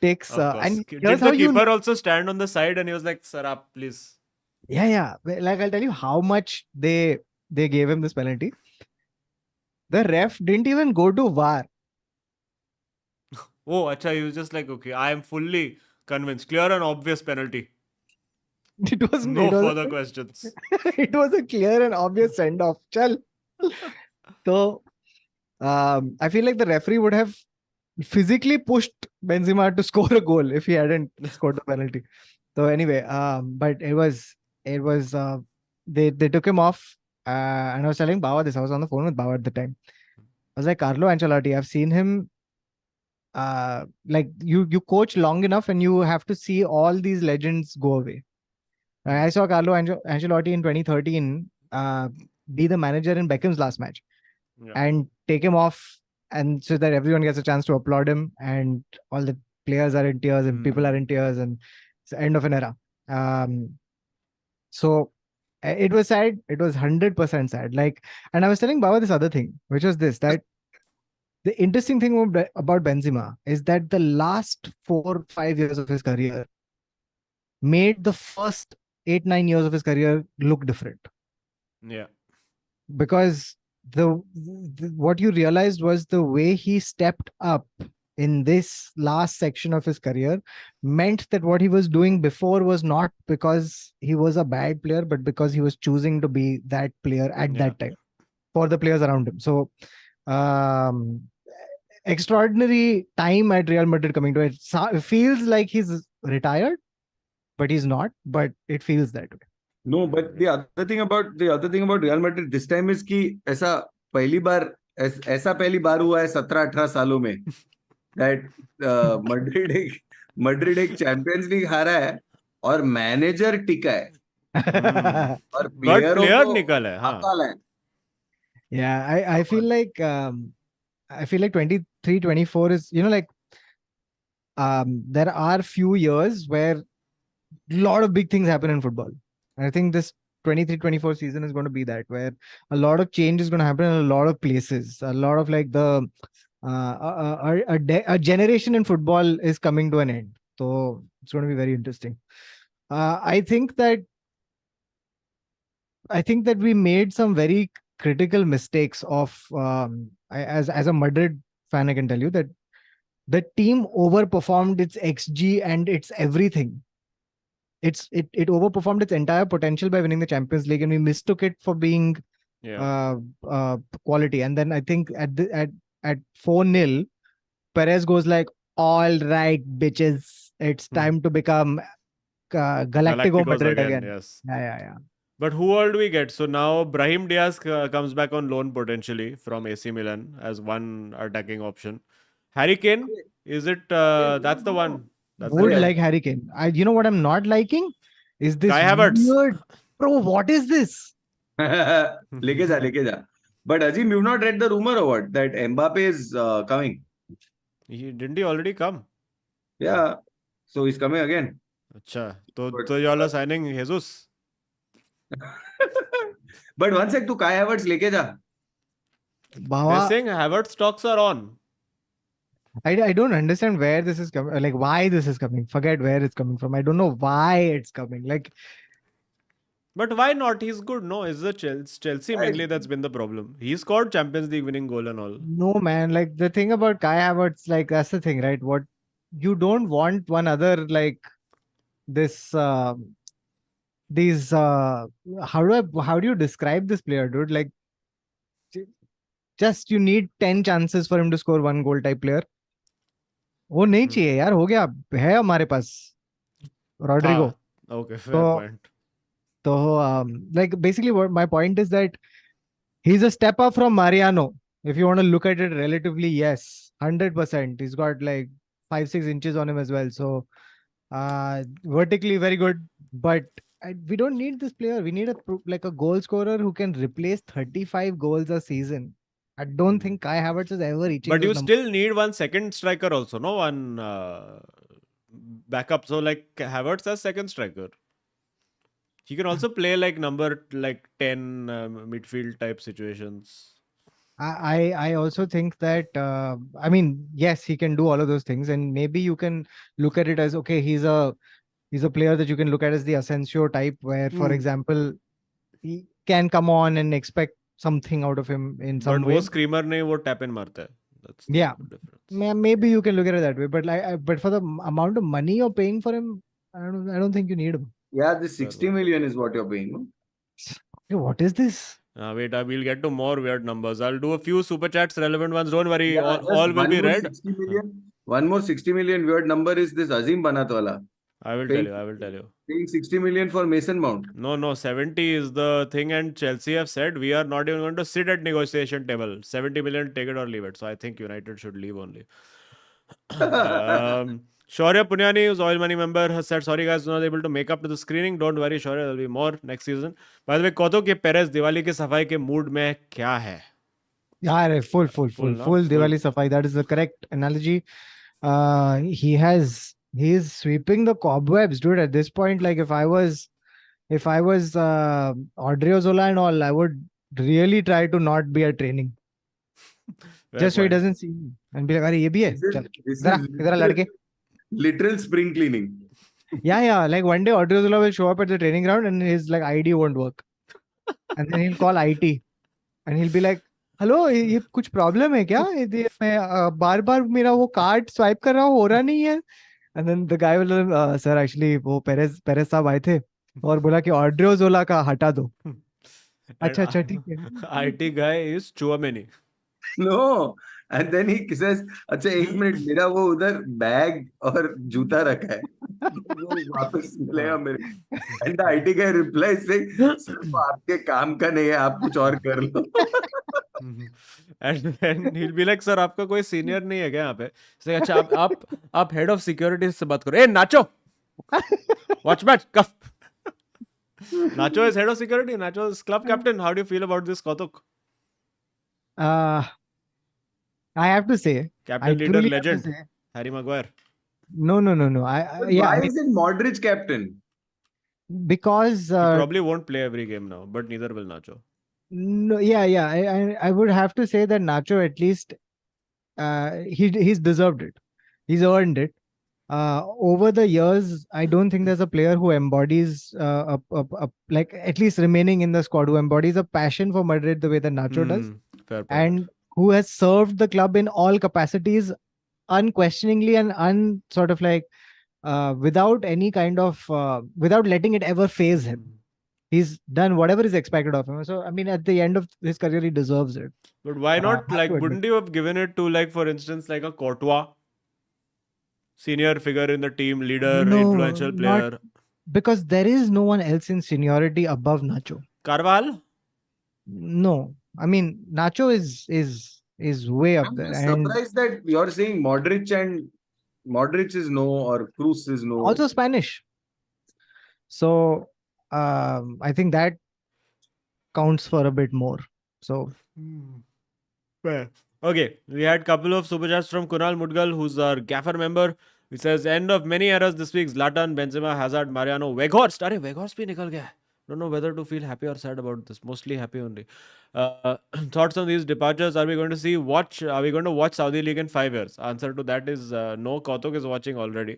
S3: takes and
S1: Did
S3: here's
S1: the
S3: how
S1: keeper also stand on the side and he was like, "Sir, up, please."
S3: Yeah. Like I'll tell you how much they gave him this penalty. The ref didn't even go to VAR.
S1: Oh, acha, he was just like, okay, I am fully convinced. Clear and obvious penalty.
S3: It was
S1: No further questions.
S3: It was a clear and obvious send off. Chal. So I feel like the referee would have physically pushed Benzema to score a goal if he hadn't scored the penalty. So anyway, but it was they took him off, and I was telling Bawa this. I was on the phone with Bawa at the time. I was like, Carlo Ancelotti, I've seen him. Like you coach long enough and you have to see all these legends go away. I saw Carlo Ancelotti in 2013 be the manager in Beckham's last match and take him off, and so that everyone gets a chance to applaud him, and all the players are in tears and people are in tears, and it's the end of an era. So it was sad. It was 100% sad. Like, and I was telling Baba this other thing, which was this, that the interesting thing about Benzema is that the last 4-5 years of his career made the first 8-9 years of his career look different.
S1: Yeah.
S3: Because what you realized was the way he stepped up in this last section of his career meant that what he was doing before was not because he was a bad player, but because he was choosing to be that player at that time for the players around him. So extraordinary time at Real Madrid coming to it. It feels like he's retired, but he's not, but it feels that way.
S2: No, but the other thing about Real Madrid this time is कि ऐसा पहली बार हुआ है 17-18 सालों में that Madrid एक champions league हारा है और मैनेजर टिका है और
S1: But
S2: प्लेयरों
S1: player
S2: को
S1: निकल है, हाँ.
S2: अकाल है.
S3: Yeah, I feel like 23-24 is, like there are few years where a lot of big things happen in football. I think this 23-24 season is going to be that, where a lot of change is going to happen in a lot of places. A lot of like a generation in football is coming to an end. So it's going to be very interesting. I think that we made some very critical mistakes of as a Madrid fan, I can tell you that the team overperformed its XG and its everything. It overperformed its entire potential by winning the Champions League, and we mistook it for being quality. And then I think at 4-0, Perez goes like, "All right, bitches, it's time to become Galactico Madrid again."
S1: Yes.
S3: Yeah.
S1: But who all do we get? So now Brahim Diaz comes back on loan potentially from AC Milan as one attacking option. Harry Kane, is it? That's the one. That's
S3: Would
S1: the
S3: like Harry Kane. You know what I'm not liking is this
S1: Kai Havertz.
S3: weird, bro. What is this?
S2: लेके जा. But Azim, you've not read the rumor or what? That Mbappe is coming.
S1: Didn't he already come?
S2: Yeah. So he's coming again.
S1: अच्छा, तो you all are signing Jesus.
S2: But one sec, तू Kai Havertz लेके जा.
S1: They're saying Havertz stocks are on.
S3: I don't understand where this is coming, like why this is coming. Forget where it's coming from. I don't know why it's coming. Like,
S1: but why not? He's good. No, it's the Chelsea mainly that's been the problem. He scored Champions League winning goal and all.
S3: No, man. Like the thing about Kai Havertz, like that's the thing, right? What you don't want one other like this. These how do you describe this player, dude? Like, just you need 10 chances for him to score 1 goal type player. वो नहीं चाहिए यार, हो गया है हमारे पास Rodrigo.
S1: Okay, fair point.
S3: So like basically what my point is that he's a step up from Mariano. If you want to look at it relatively, yes, 100%. He's got like 5-6 inches on him as well. So vertically very good, but we don't need this player. We need a goal scorer who can replace 35 goals a season. I don't think Kai Havertz is ever reaching.
S1: But you still need one second striker also, no? One backup. So like Havertz as second striker. He can also play like number 10 midfield type situations.
S3: I also think that I mean, yes, he can do all of those things, and maybe you can look at it as, okay, he's a player that you can look at as the Asensio type, where for example he can come on and expect something out of him in some way.
S1: But वो screamer नहीं, वो tap in मारता है. That's the difference.
S3: Maybe you can look at it that way, but but for the amount of money you're paying for him, I don't think you need him.
S2: Yeah, this 60 million is what you're paying, no?
S3: Okay, what is this?
S1: Wait, we'll get to more weird numbers. I'll do a few super chats, relevant ones. Don't worry, all will be read.
S2: 60 million, one more 60 million weird number is this Azim Banat wala.
S1: I will tell you.
S2: Paying 60 million for Mason Mount.
S1: No, 70 is the thing, and Chelsea have said we are not even going to sit at negotiation table. 70 million, take it or leave it. So I think United should leave only. Shaurya Punyani, who's Oil Money member, has said, sorry guys, not able to make up to the screening. Don't worry, Shaurya, there'll be more next season. By the way, Koto ke Perez Diwali ke safai ke mood mein kya hai?
S3: Yeah, full Diwali safai. That is the correct analogy. He is sweeping the cobwebs, dude. At this point, like if I was if I was Odriozola and all, I would really try to not be at training.
S1: Fair
S3: Just so he
S1: point.
S3: doesn't see me and be like, "अरे ये भी है, चल,
S2: This
S3: इधर आ,
S2: is
S3: इधर आ लड़के."
S2: literal spring cleaning.
S3: Yeah. Like one day Odriozola will show up at the training ground and his like ID won't work. And then he'll call IT and he'll be like, "hello, ये कुछ problem है क्या? ये मैं बार बार मेरा वो card swipe कर रहा हूँ, हो रहा नहीं है." And then the guy will, "sir actually वो पेरेज साहब आए थे और बोला कि ऑड्रियोजोला का हटा दो."
S1: And
S3: अच्छा ठीक है.
S1: IT guy is Chouameni.
S2: No. And then he says, अच्छा एक मिनट, मेरा वो उधर बैग और जूता रखा है, वो वापस मिलेगा मेरे को. And the IT guy replies saying, sir वो आपके काम का नहीं है, आप कुछ और कर लो.
S1: And then he'll be like, sir आपका कोई सीनियर नहीं है क्या यहाँ पे? He's like, अच्छा आप हेड ऑफ सिक्योरिटी से बात करो. ए नाचो, वॉचमैन कफ. Nacho is head of security. Nacho is club captain. How do you feel about this, Kautuk?
S3: I have to say,
S1: Captain
S3: I
S1: leader
S3: truly have to
S1: legend
S3: say,
S1: Harry Maguire.
S3: no.
S2: But why isn't Modric captain?
S3: Because
S1: He probably won't play every game now, but neither will Nacho.
S3: no, I would have to say that Nacho at least he's deserved it. He's earned it. Over the years, I don't think there's a player who embodies like at least remaining in the squad who embodies a passion for Madrid the way that Nacho does,
S1: Fair point.
S3: and who has served the club in all capacities unquestioningly and sort of like without any kind of without letting it ever phase him. He's done whatever is expected of him. So I mean, at the end of his career, he deserves it.
S1: But why not?
S3: I
S1: Like,
S3: have to
S1: wouldn't you have given it to, like, for instance, like a Courtois, senior figure in the team, leader,
S3: No,
S1: influential player?
S3: not because there is no one else in seniority above Nacho.
S1: Carval?
S3: No, I mean Nacho is way up
S2: I'm
S3: there,
S2: just
S3: and
S2: surprised that you're saying Modric is no or Cruz is no.
S3: also Spanish. So I think that counts for a bit more. So
S1: Fair. Okay, we had a couple of super chats from Kunal Mudgal, who's our gaffer member. He says, end of many eras this week. Zlatan, Benzema, Hazard, Mariano, Weghorst. Arey, Weghorst bhi nikal gaya. Don't know whether to feel happy or sad about this. Mostly happy only. Thoughts on these departures? Are we going to watch Saudi League in 5 years? Answer to that is no. Kautuk is watching already.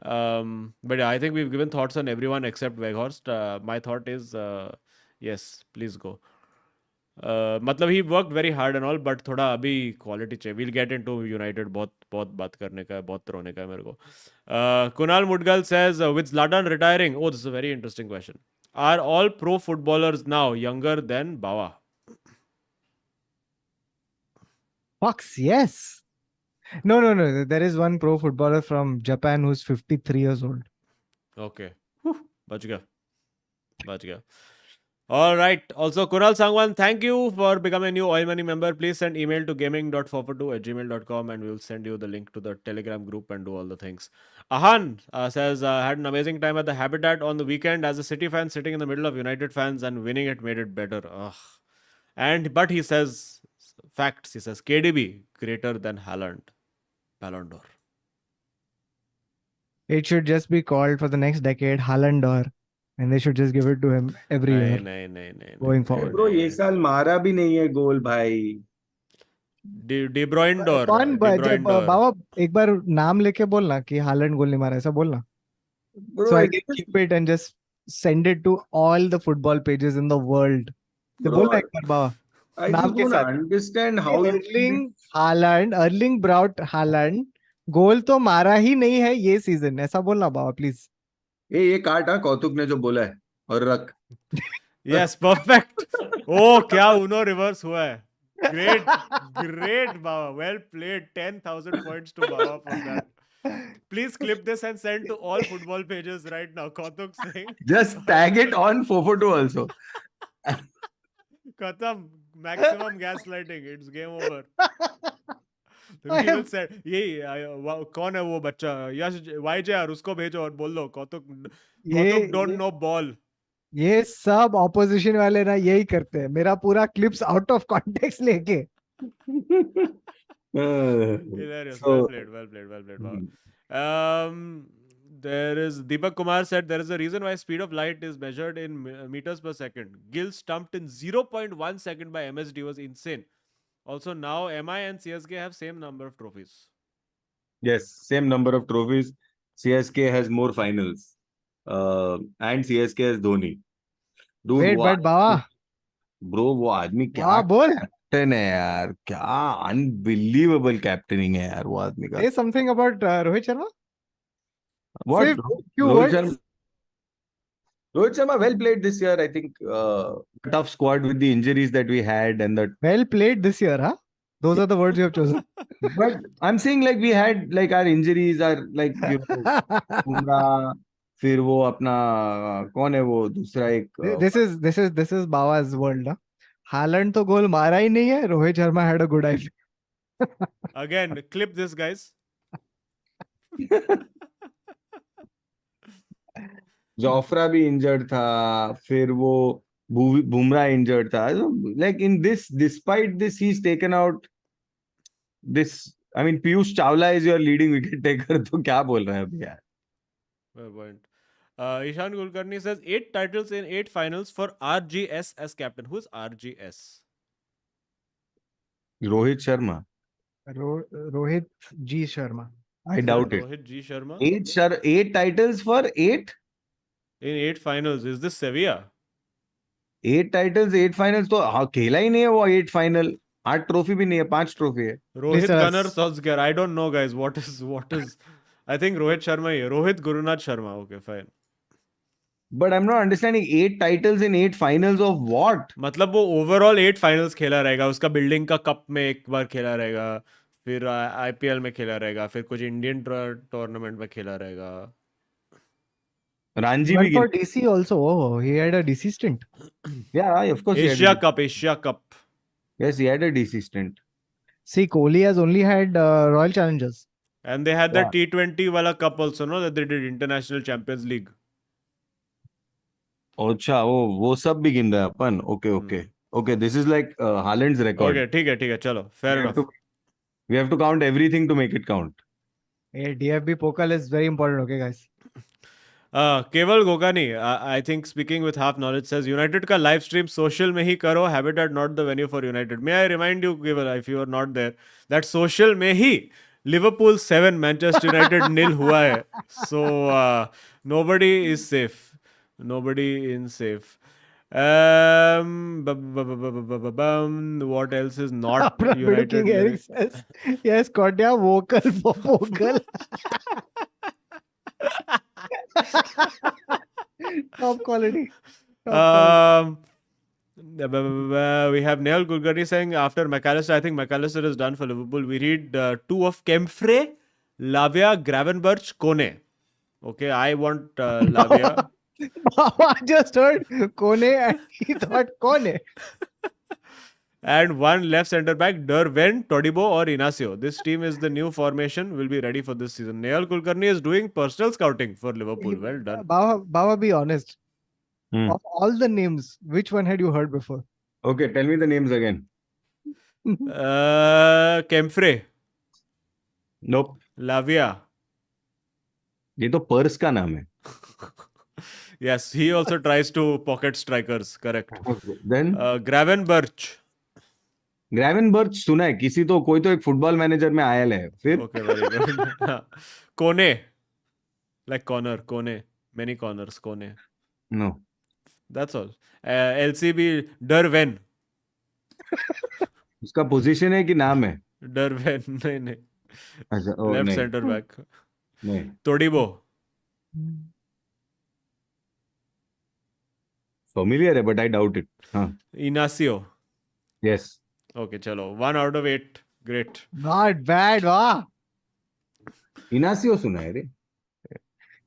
S1: But yeah, I think we've given thoughts on everyone except Weghorst. My thought is yes, please go. मतलब ही work very hard and all, but थोड़ा अभी quality चाहिए. We'll get into United. बहुत बात करने का है, बहुत रोने का है मेरे को. Kunal Mudgal says with Zlatan retiring. This is a very interesting question. Are all pro footballers now younger than बावा?
S3: Fox, yes. No. There is one pro footballer from Japan who's 53 years old.
S1: Okay. बच गया. All right. Also, Kunal Sangwan, thank you for becoming a new Oil Money member. Please send email to gaming.442@gmail.com and we'll send you the link to the Telegram group and do all the things. Ahan says, had an amazing time at the Habitat on the weekend as a City fan sitting in the middle of United fans and winning it made it better. But he says, facts, he says, KDB greater than Haaland. Ballon d'Or.
S3: It should just be called for the next decade Haaland d'Or. And they should just give it to him every year. Going forward.
S2: Bro, ये साल मारा भी नहीं है गोल भाई.
S1: De Bruyne d'Or.
S3: कौन बाबा एक बार नाम लेके बोलना कि हालैंड गोल नहीं मारा, ऐसा बोलना. So I can keep it and just send it to all the football pages in the world. तो बोलना एक बार बाबा.
S2: I just don't understand how
S3: Erling Braut Haaland गोल तो मारा ही नहीं है ये सीजन, ऐसा बोलना बाबा प्लीज.
S2: ये काटा कौतुक ने जो बोला है और रख.
S1: Yes, perfect. Oh, क्या उनो रिवर्स हुआ है. Great, Baba. Well played. 10,000 points to Baba for that. Please clip this and send to all football pages right now. Kautuk saying.
S2: Just tag it on 442 also.
S1: Khatam. Maximum gaslighting. It's game over. यही कौन है वो बच्चा यश YJR, उसको भेजो और बोल लो कौतुक डोंट नो बॉल.
S3: ये सब ऑपोजिशन वाले ना यही करते हैं, मेरा पूरा क्लिप्स आउट ऑफ कॉन्टेक्स्ट लेके.
S1: Hilarious. Well played. There is Deepak Kumar said there is a reason why speed of light is measured in meters per second. Gill stumped in 0.1 second by MSD was insane. Also, now MI and CSK have same number of trophies.
S2: Yes, same number of trophies. CSK has more finals. And CSK has Dhoni. Dude,
S3: Wait, but Bawa,
S2: वो आदमी क्या
S3: Bawa, bol.
S2: Captain है यार, क्या unbelievable captaining है यार वो आदमी का.
S3: Say something about Rohit Sharma.
S2: What?
S3: Say few
S2: Rohit
S3: words.
S2: Sharma. Rohit Sharma well played this year. I think tough squad with the injuries that we had and the.
S3: Well played this year, huh? Those are the words you have chosen.
S2: But I'm saying like we had like our injuries are like Bumrah, फिर वो अपना कौन है वो दूसरा एक
S3: this is Bawa's world, huh? Haaland तो गोल मारा ही नहीं है. Rohit Sharma had a good IPL.
S1: Again, clip this, guys.
S2: Jofra भी इंजर्ड था, फिर वो बुमराह इंजर्ड था. Like in this despite this he is taken out this. I mean Piyush Chawla is your leading wicket taker, तो क्या बोल रहे हैं अभी यार.
S1: Fair point. Ishan Kulkarni says 8 titles in 8 finals for RGS as captain. Who's RGS?
S2: Rohit Sharma.
S3: Rohit G Sharma.
S2: I doubt it.
S1: Rohit G Sharma?
S2: 8 titles for 8?
S1: In 8 finals. Is this Sevilla?
S2: 8 titles, 8 finals, तो हाँ खेला ही नहीं है वो 8 final. 8 trophy भी नहीं है, 5 trophy है.
S1: Rohit
S3: Listen,
S1: Gunnar Solskjaer. I don't know, guys. What is? I think Rohit Sharma here. Rohit Gurunath Sharma. Okay, fine.
S2: But I'm not understanding 8 titles in 8 finals of what?
S1: मतलब वो overall 8 finals खेला रहेगा. उसका building का cup में एक बार खेला रहेगा, फिर आईपीएल में खेला रहेगा, फिर कुछ इंडियन टूर्नामेंट में खेला रहेगा.
S2: Ranji
S3: Went
S2: भी
S3: for
S2: गिन.
S3: DC also. Oh, he had a DC stint.
S2: Yeah, of course.
S1: Asia Cup.
S2: Yes, he had a DC stint.
S3: See, Kohli has only had Royal Challengers.
S1: And they had that T20 wala cup also, no? That they did International Champions League.
S2: अच्छा, वो सब भी गिन रहे हैं अपन. Okay, this is like Haaland's record.
S1: Okay, ठीक है, चलो. Fair enough.
S2: We have to count everything to make it count.
S3: Hey, DFB Pokal is very important, okay, guys?
S1: केवल गोगानी, I think speaking with half knowledge, says United का live stream social में ही करो, Habitat not the venue for United. May I remind you, Keval, if you are not there, that social में ही Liverpool 7, Manchester United 0 हुआ है. So nobody is safe. Nobody is safe. What else is not United?
S3: King Eric says, yes, Kotia, vocal for vocal. Top quality.
S1: We have Neil Kulkarni saying after McAllister, I think McAllister is done for Liverpool. We read 2 of Kempfre, Lavia, Gravenberch, Kone. Okay, I want Lavia.
S3: I just heard Kone and he thought Kone.
S1: And 1 left centre back, Derwen, Todibo or Inacio. This team is the new formation. Will be ready for this season. Neil Kulkarni is doing personal scouting for Liverpool. Well done.
S3: Baba, be honest. Of all the names, which one had you heard before?
S2: Okay, tell me the names again.
S1: Kempfre.
S2: Nope.
S1: Lavia.
S2: ये तो purse का नाम है.
S1: Yes, he also tries to pocket strikers. Correct.
S2: Then
S1: Gravenberch.
S2: ग्रेवेनबर्च सुना है, किसी तो कोई तो एक फुटबॉल मैनेजर में आयल है. फिर
S1: Okay, very good. Kone. Like corner, Kone. Many corners, Kone.
S2: No.
S1: That's all. LCB, Derwen.
S2: उसका पोजीशन है कि नाम है?
S1: Derwen. नहीं.
S2: अच्छा,
S1: Left
S2: नहीं.
S1: center back.
S2: नहीं.
S1: Todibo.
S2: Familiar है, but I doubt it. हाँ.
S1: Inacio.
S2: Yes.
S1: Okay, chalo. 1 out of 8. Great.
S3: Not bad, wow.
S2: Inacio सुना है रे.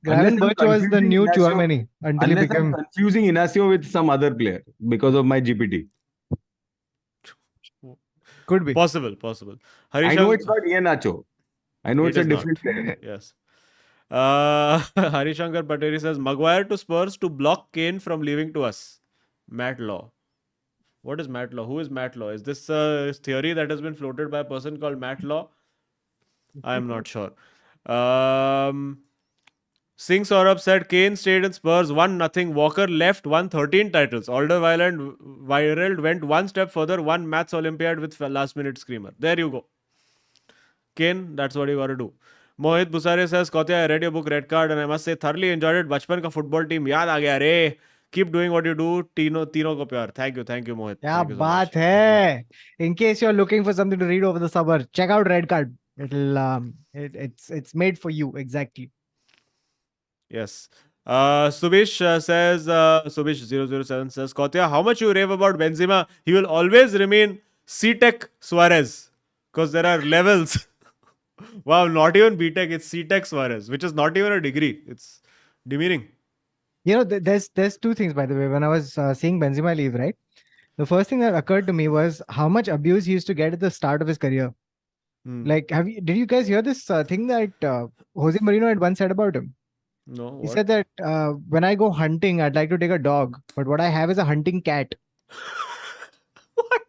S3: Gravenberch was the new Chouameni until he
S2: Unless
S3: became.
S2: I'm confusing Inacio with some other player because of my GPT.
S3: Could be.
S1: Possible.
S2: I know it's not Iheanacho. I know it's a different player.
S1: Yes. Harishankar Pateri says Maguire to Spurs to block Kane from leaving to us. Matt Law. What is Matt Law? Who is Matt Law? Is this a theory that has been floated by a person called Matt Law? I am not sure. Singh Saurabh said Kane stayed in Spurs 1-0. Walker left, won 13 titles. Alderweireld went one step further, won Maths Olympiad with last minute screamer. There you go. Kane, that's what you got to do. Mohit Busare says, Kotya, I read your book Red Card and I must say thoroughly enjoyed it. Bachpan ka football team yaad aa gaya re. Keep doing what you do. Tino ko pyar. Thank you Mohit.
S3: क्या
S1: Thank you so much.
S3: बात है. In case you're looking for something to read over the summer, check out Red Card. It's made for you exactly.
S1: Yes. Subish says, Subish007 says, Kotya, how much you rave about Benzema? He will always remain C-Tech Suarez because there are levels. Wow, not even B-Tech, it's C-Tech Suarez, which is not even a degree. It's demeaning.
S3: You know, there's two things, by the way. When I was seeing Benzema leave, right? The first thing that occurred to me was how much abuse he used to get at the start of his career. Like, did you guys hear this thing that Jose Mourinho had once said about him?
S1: No,
S3: He
S1: what?
S3: said that when I go hunting, I'd like to take a dog, but what I have is a hunting cat.
S1: What?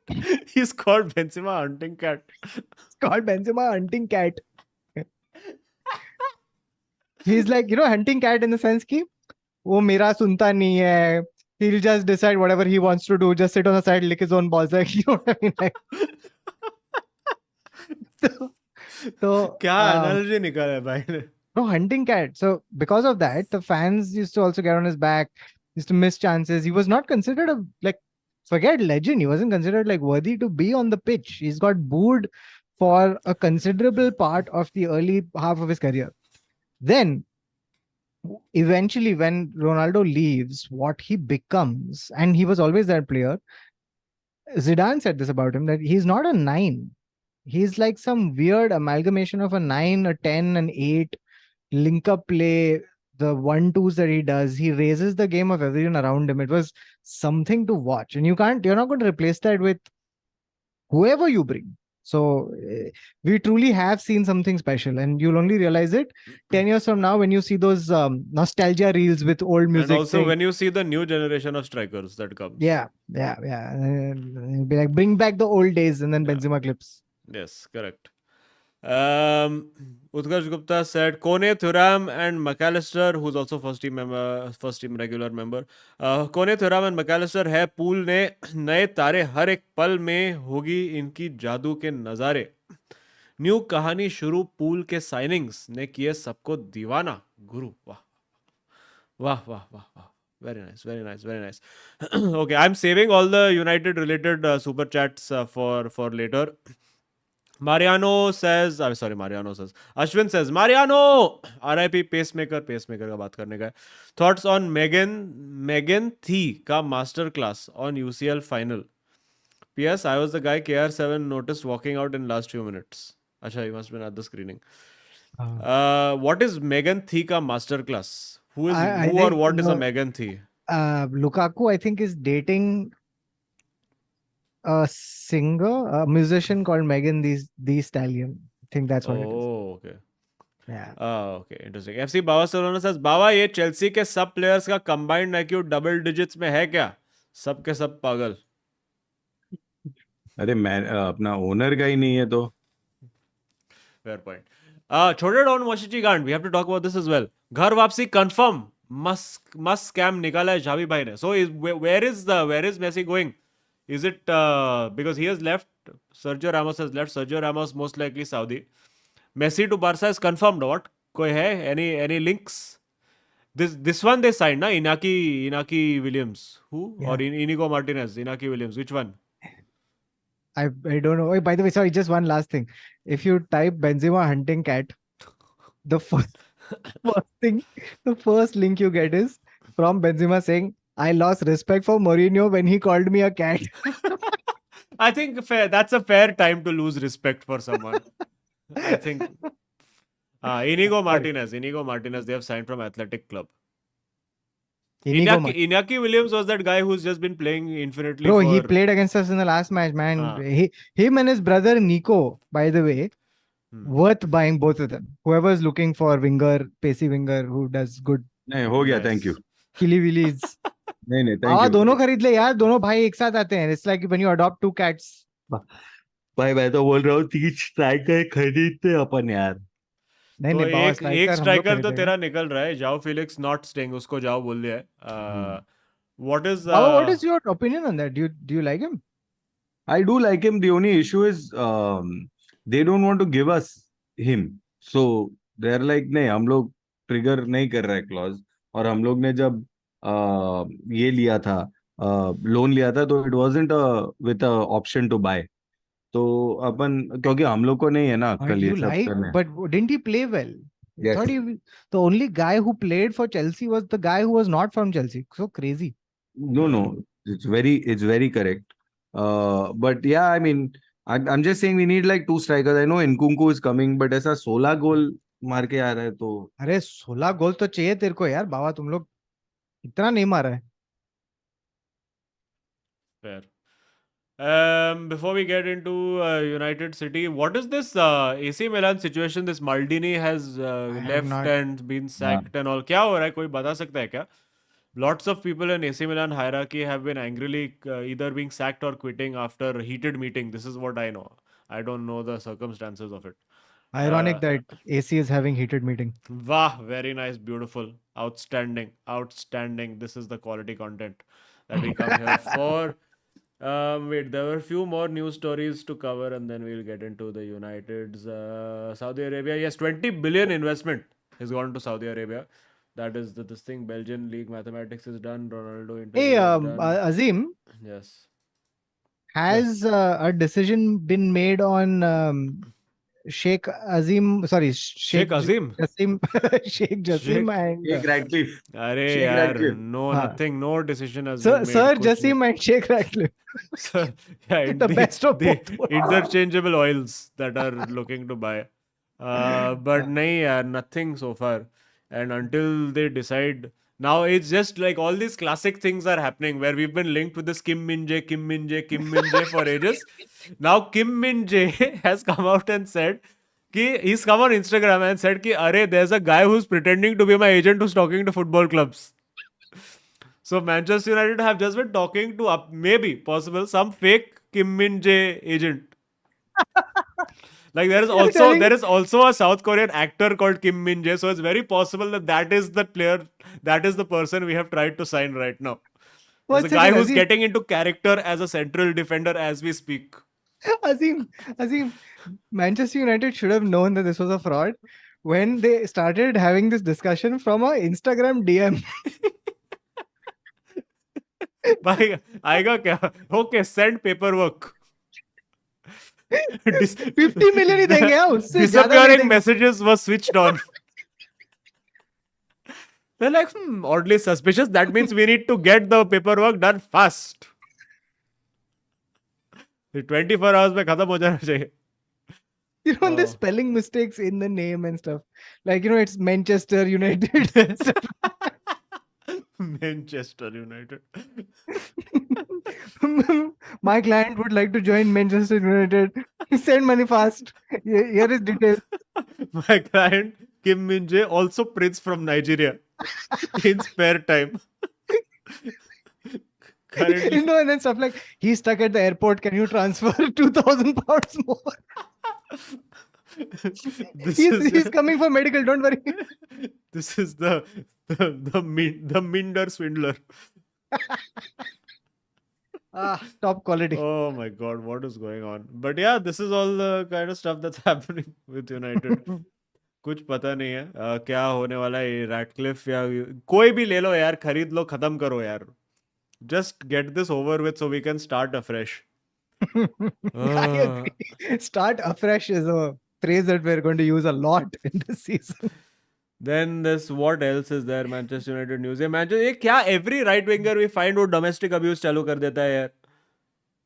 S1: He's called Benzema Hunting Cat.
S3: It's called Benzema hunting cat. He's like, hunting cat in the sense ki, wo mera sunta nahi hai. He'll just decide whatever he wants to do. Just sit on the side, lick his own balls. Like, you know what I mean? Like, so
S1: क्या analogy निकाला है भाई ने?
S3: No, hunting cat. So because of that, the fans used to also get on his back, used to miss chances. He was not considered forget legend. He wasn't considered worthy to be on the pitch. He's got booed for a considerable part of the early half of his career. Then eventually when Ronaldo leaves, what he becomes, and he was always that player. Zidane said this about him, that he's not a 9. He's like some weird amalgamation of a 9, a 10, an 8. Link up play, the 1-2s that he does, he raises the game of everyone around him. It was something to watch, and you're not going to replace that with whoever you bring. So we truly have seen something special, and you'll only realize it 10 years from now when you see those nostalgia reels with old music.
S1: And also when you see the new generation of strikers that comes.
S3: Yeah. It'll be like, bring back the old days, and then Benzema clips.
S1: Yes, correct. Utkarsh Gupta said Kone, Thuram and McAllister, who's also first team regular member. Kone, Thuram and McAllister है pool ने नए तारे हर एक पल में होगी इनकी जादू के नजारे. न्यू कहानी शुरू पूल के साइनिंग्स ने किए सबको दीवाना. गुरु वाह वाह वाह वाह वाह. Very nice. Okay, I'm saving all the United related super chats for later. Mariano says, Ashwin says, Mariano! RIP pacemaker का बात करने का है. Thoughts on Megan Thee का master class on UCL final. P.S. I was the guy KR7 noticed walking out in last few minutes. Acha, he must have been at the screening. What is Megan Thee ka master class? Who is a Megan Thee?
S3: Lukaku, I think, is dating a singer, a musician called Megan Thee Stallion. I think that's what it is.
S1: Oh, okay.
S3: Yeah.
S1: Okay, interesting. FC Barcelona says, बाबा ये Chelsea के सब players का combined IQ double digits में है क्या? सब के सब पागल.
S2: अरे मैं अपना ओनर का ही नहीं है तो.
S1: Fair point. छोटे डॉन मोशिची गांड, we have to talk about this as well. घर वापसी confirm. Must scam निकाला है झावी भाई ने. So where is Messi going? Is it because he has left? Sergio Ramos has left. Sergio Ramos most likely Saudi. Messi to Barca is confirmed. What? कोई है? Any links? This one they signed, na? Inaki Williams. Who?
S3: Yeah.
S1: Or Inigo Martinez? Inaki Williams. Which one?
S3: I don't know. Oh, by the way, sorry, just one last thing. If you type Benzema hunting cat, the first thing, the first link you get is from Benzema saying, I lost respect for Mourinho when he called me a cat.
S1: I think that's a fair time to lose respect for someone. I think. Inigo Martinez, they have signed from Athletic Club. Inaki Williams was that guy who's just been playing infinitely.
S3: Bro, he played against us in the last match, man. Him and his brother Nico, by the way, worth buying both of them. Whoever is looking for pacey winger who does good.
S2: नहीं हो गया, thank you.
S3: Killy Willies.
S2: नहीं thank you.
S3: दोनों खरीद ले यार, दोनों भाई एक साथ आते हैं. It's like when you adopt two cats.
S2: भाई मैं तो बोल रहा हूँ 3 स्ट्राइकर खरीदते अपन यार.
S3: नहीं
S1: तो
S3: नहीं बाबा
S1: एक
S3: स्ट्राइकर हम लोग
S1: स्ट्राइकर तो
S3: खरीदेंगे।
S1: तेरा निकल रहा है, जाओ फिलिक्स नॉट स्टेइंग, उसको जाओ बोल दिया है। What is
S3: Baba what is your opinion on that? Do you like him?
S2: I do like him. The only issue is they don't want to give us him. So they're like नहीं हम लोग trigger नहीं कर रहे clause. और हम लोग ने जब ये लिया था, लोन लिया था, तो it wasn't with a option to buy. तो अपन क्योंकि हम लोग को नहीं है ना
S3: But
S2: कल ये
S3: you
S2: सब
S3: like,
S2: करने।
S3: but didn't he play well? I
S2: Yes.
S3: thought the only guy who played for Chelsea was the guy who was not from Chelsea. So crazy.
S2: No, it's very correct. But yeah, I mean, I'm just saying we need like two strikers. I know Nkunku is coming, but ऐसा 16 गोल मार के आ रहा है तो
S3: अरे 16 गोल तो चाहिए तेरे को यार बाबा, तुम लोग इतना नहीं मारा है।
S1: fair? Before we get into United City, what is this AC Milan situation? This Maldini has
S3: I have
S1: left
S3: not.
S1: and been
S2: हाँ,
S1: sacked and all. क्या हो रहा है, कोई बता सकता है क्या? Lots of people in AC Milan hierarchy have been angrily either being sacked or quitting after heated meeting. This is what I know. I don't know the circumstances of it.
S3: Ironic that AC is having heated meeting.
S1: Wow, very nice, beautiful, outstanding, outstanding. This is the quality content that we come here for. Wait, there were a few more news stories to cover, and then we'll get into the United's Saudi Arabia. Yes, 20 billion investment has gone to Saudi Arabia. That is this thing. Belgian league mathematics is done. Ronaldo
S3: Hey,
S1: interview is done.
S3: Azim,
S1: Yes.
S3: has a decision been made on Sheikh Azim? Sorry,
S1: Sheikh Azim.
S3: Jasim, Sheikh Jasim
S1: Sheikh.
S3: and
S2: Sheikh Radcliffe.
S1: अरे
S2: Sheikh
S1: यार,
S2: Radcliffe.
S1: no,
S3: हाँ.
S1: nothing, no decision has
S3: Sir,
S1: been made.
S3: Sir
S1: कुछ नहीं.
S3: Jasim and Sheikh Radcliffe,
S1: So, yeah,
S3: the best of
S1: the
S3: both worlds.
S1: interchangeable oils that are looking to buy. But nahi, yaar, nothing so far. And until they decide, now it's just like all these classic things are happening where we've been linked with this Kim Min Jae, Kim Min Jae, Kim Min Jae for ages. Now Kim Min Jae has come out and said, he's come on Instagram and said, Arey, there's a guy who's pretending to be my agent who's talking to football clubs. So Manchester United have just been talking to maybe possible some fake Kim Min Jae agent. Like there is also a South Korean actor called Kim Min Jae, so it's very possible that is the player, that is the person we have tried to sign right now. There's a guy who's getting into character as a central defender as we speak.
S3: Azim, Manchester United should have known that this was a fraud when they started having this discussion from a Instagram DM.
S1: भाई आएगा क्या? Okay, send paperwork.
S3: 50 million ही देंगे यार, उससे ज्यादा नहीं
S1: Disappearing
S3: देंगे.
S1: messages were switched on. They're like, oddly suspicious. That means we need to get the paperwork done fast. 24 hours में खत्म हो जाना चाहिए.
S3: You know, the spelling mistakes in the name and stuff. Like, you know, it's Manchester United.
S1: Manchester United.
S3: My client would like to join Manchester United. Send money fast. Here is details.
S1: My client, Kim Min Jae, also Prince from Nigeria. In spare time. Currently.
S3: You know, and then stuff like, he's stuck at the airport. Can you transfer 2,000 pounds more? He's coming for medical. Don't worry.
S1: This is the Minder swindler.
S3: Top quality.
S1: Oh my God, what is going on? But yeah, this is all the kind of stuff that's happening with United. कुछ पता नहीं है क्या होने वाला है. Ratcliffe या कोई भी ले लो यार, खरीद लो, खत्म करो यार. Just get this over with so we can start afresh.
S3: I agree. Start afresh is a phrase that we're going to use a lot in this season.
S1: Then this, what else is there? Manchester United news. ये क्या every right winger we find वो domestic abuse चालू कर देता है यार.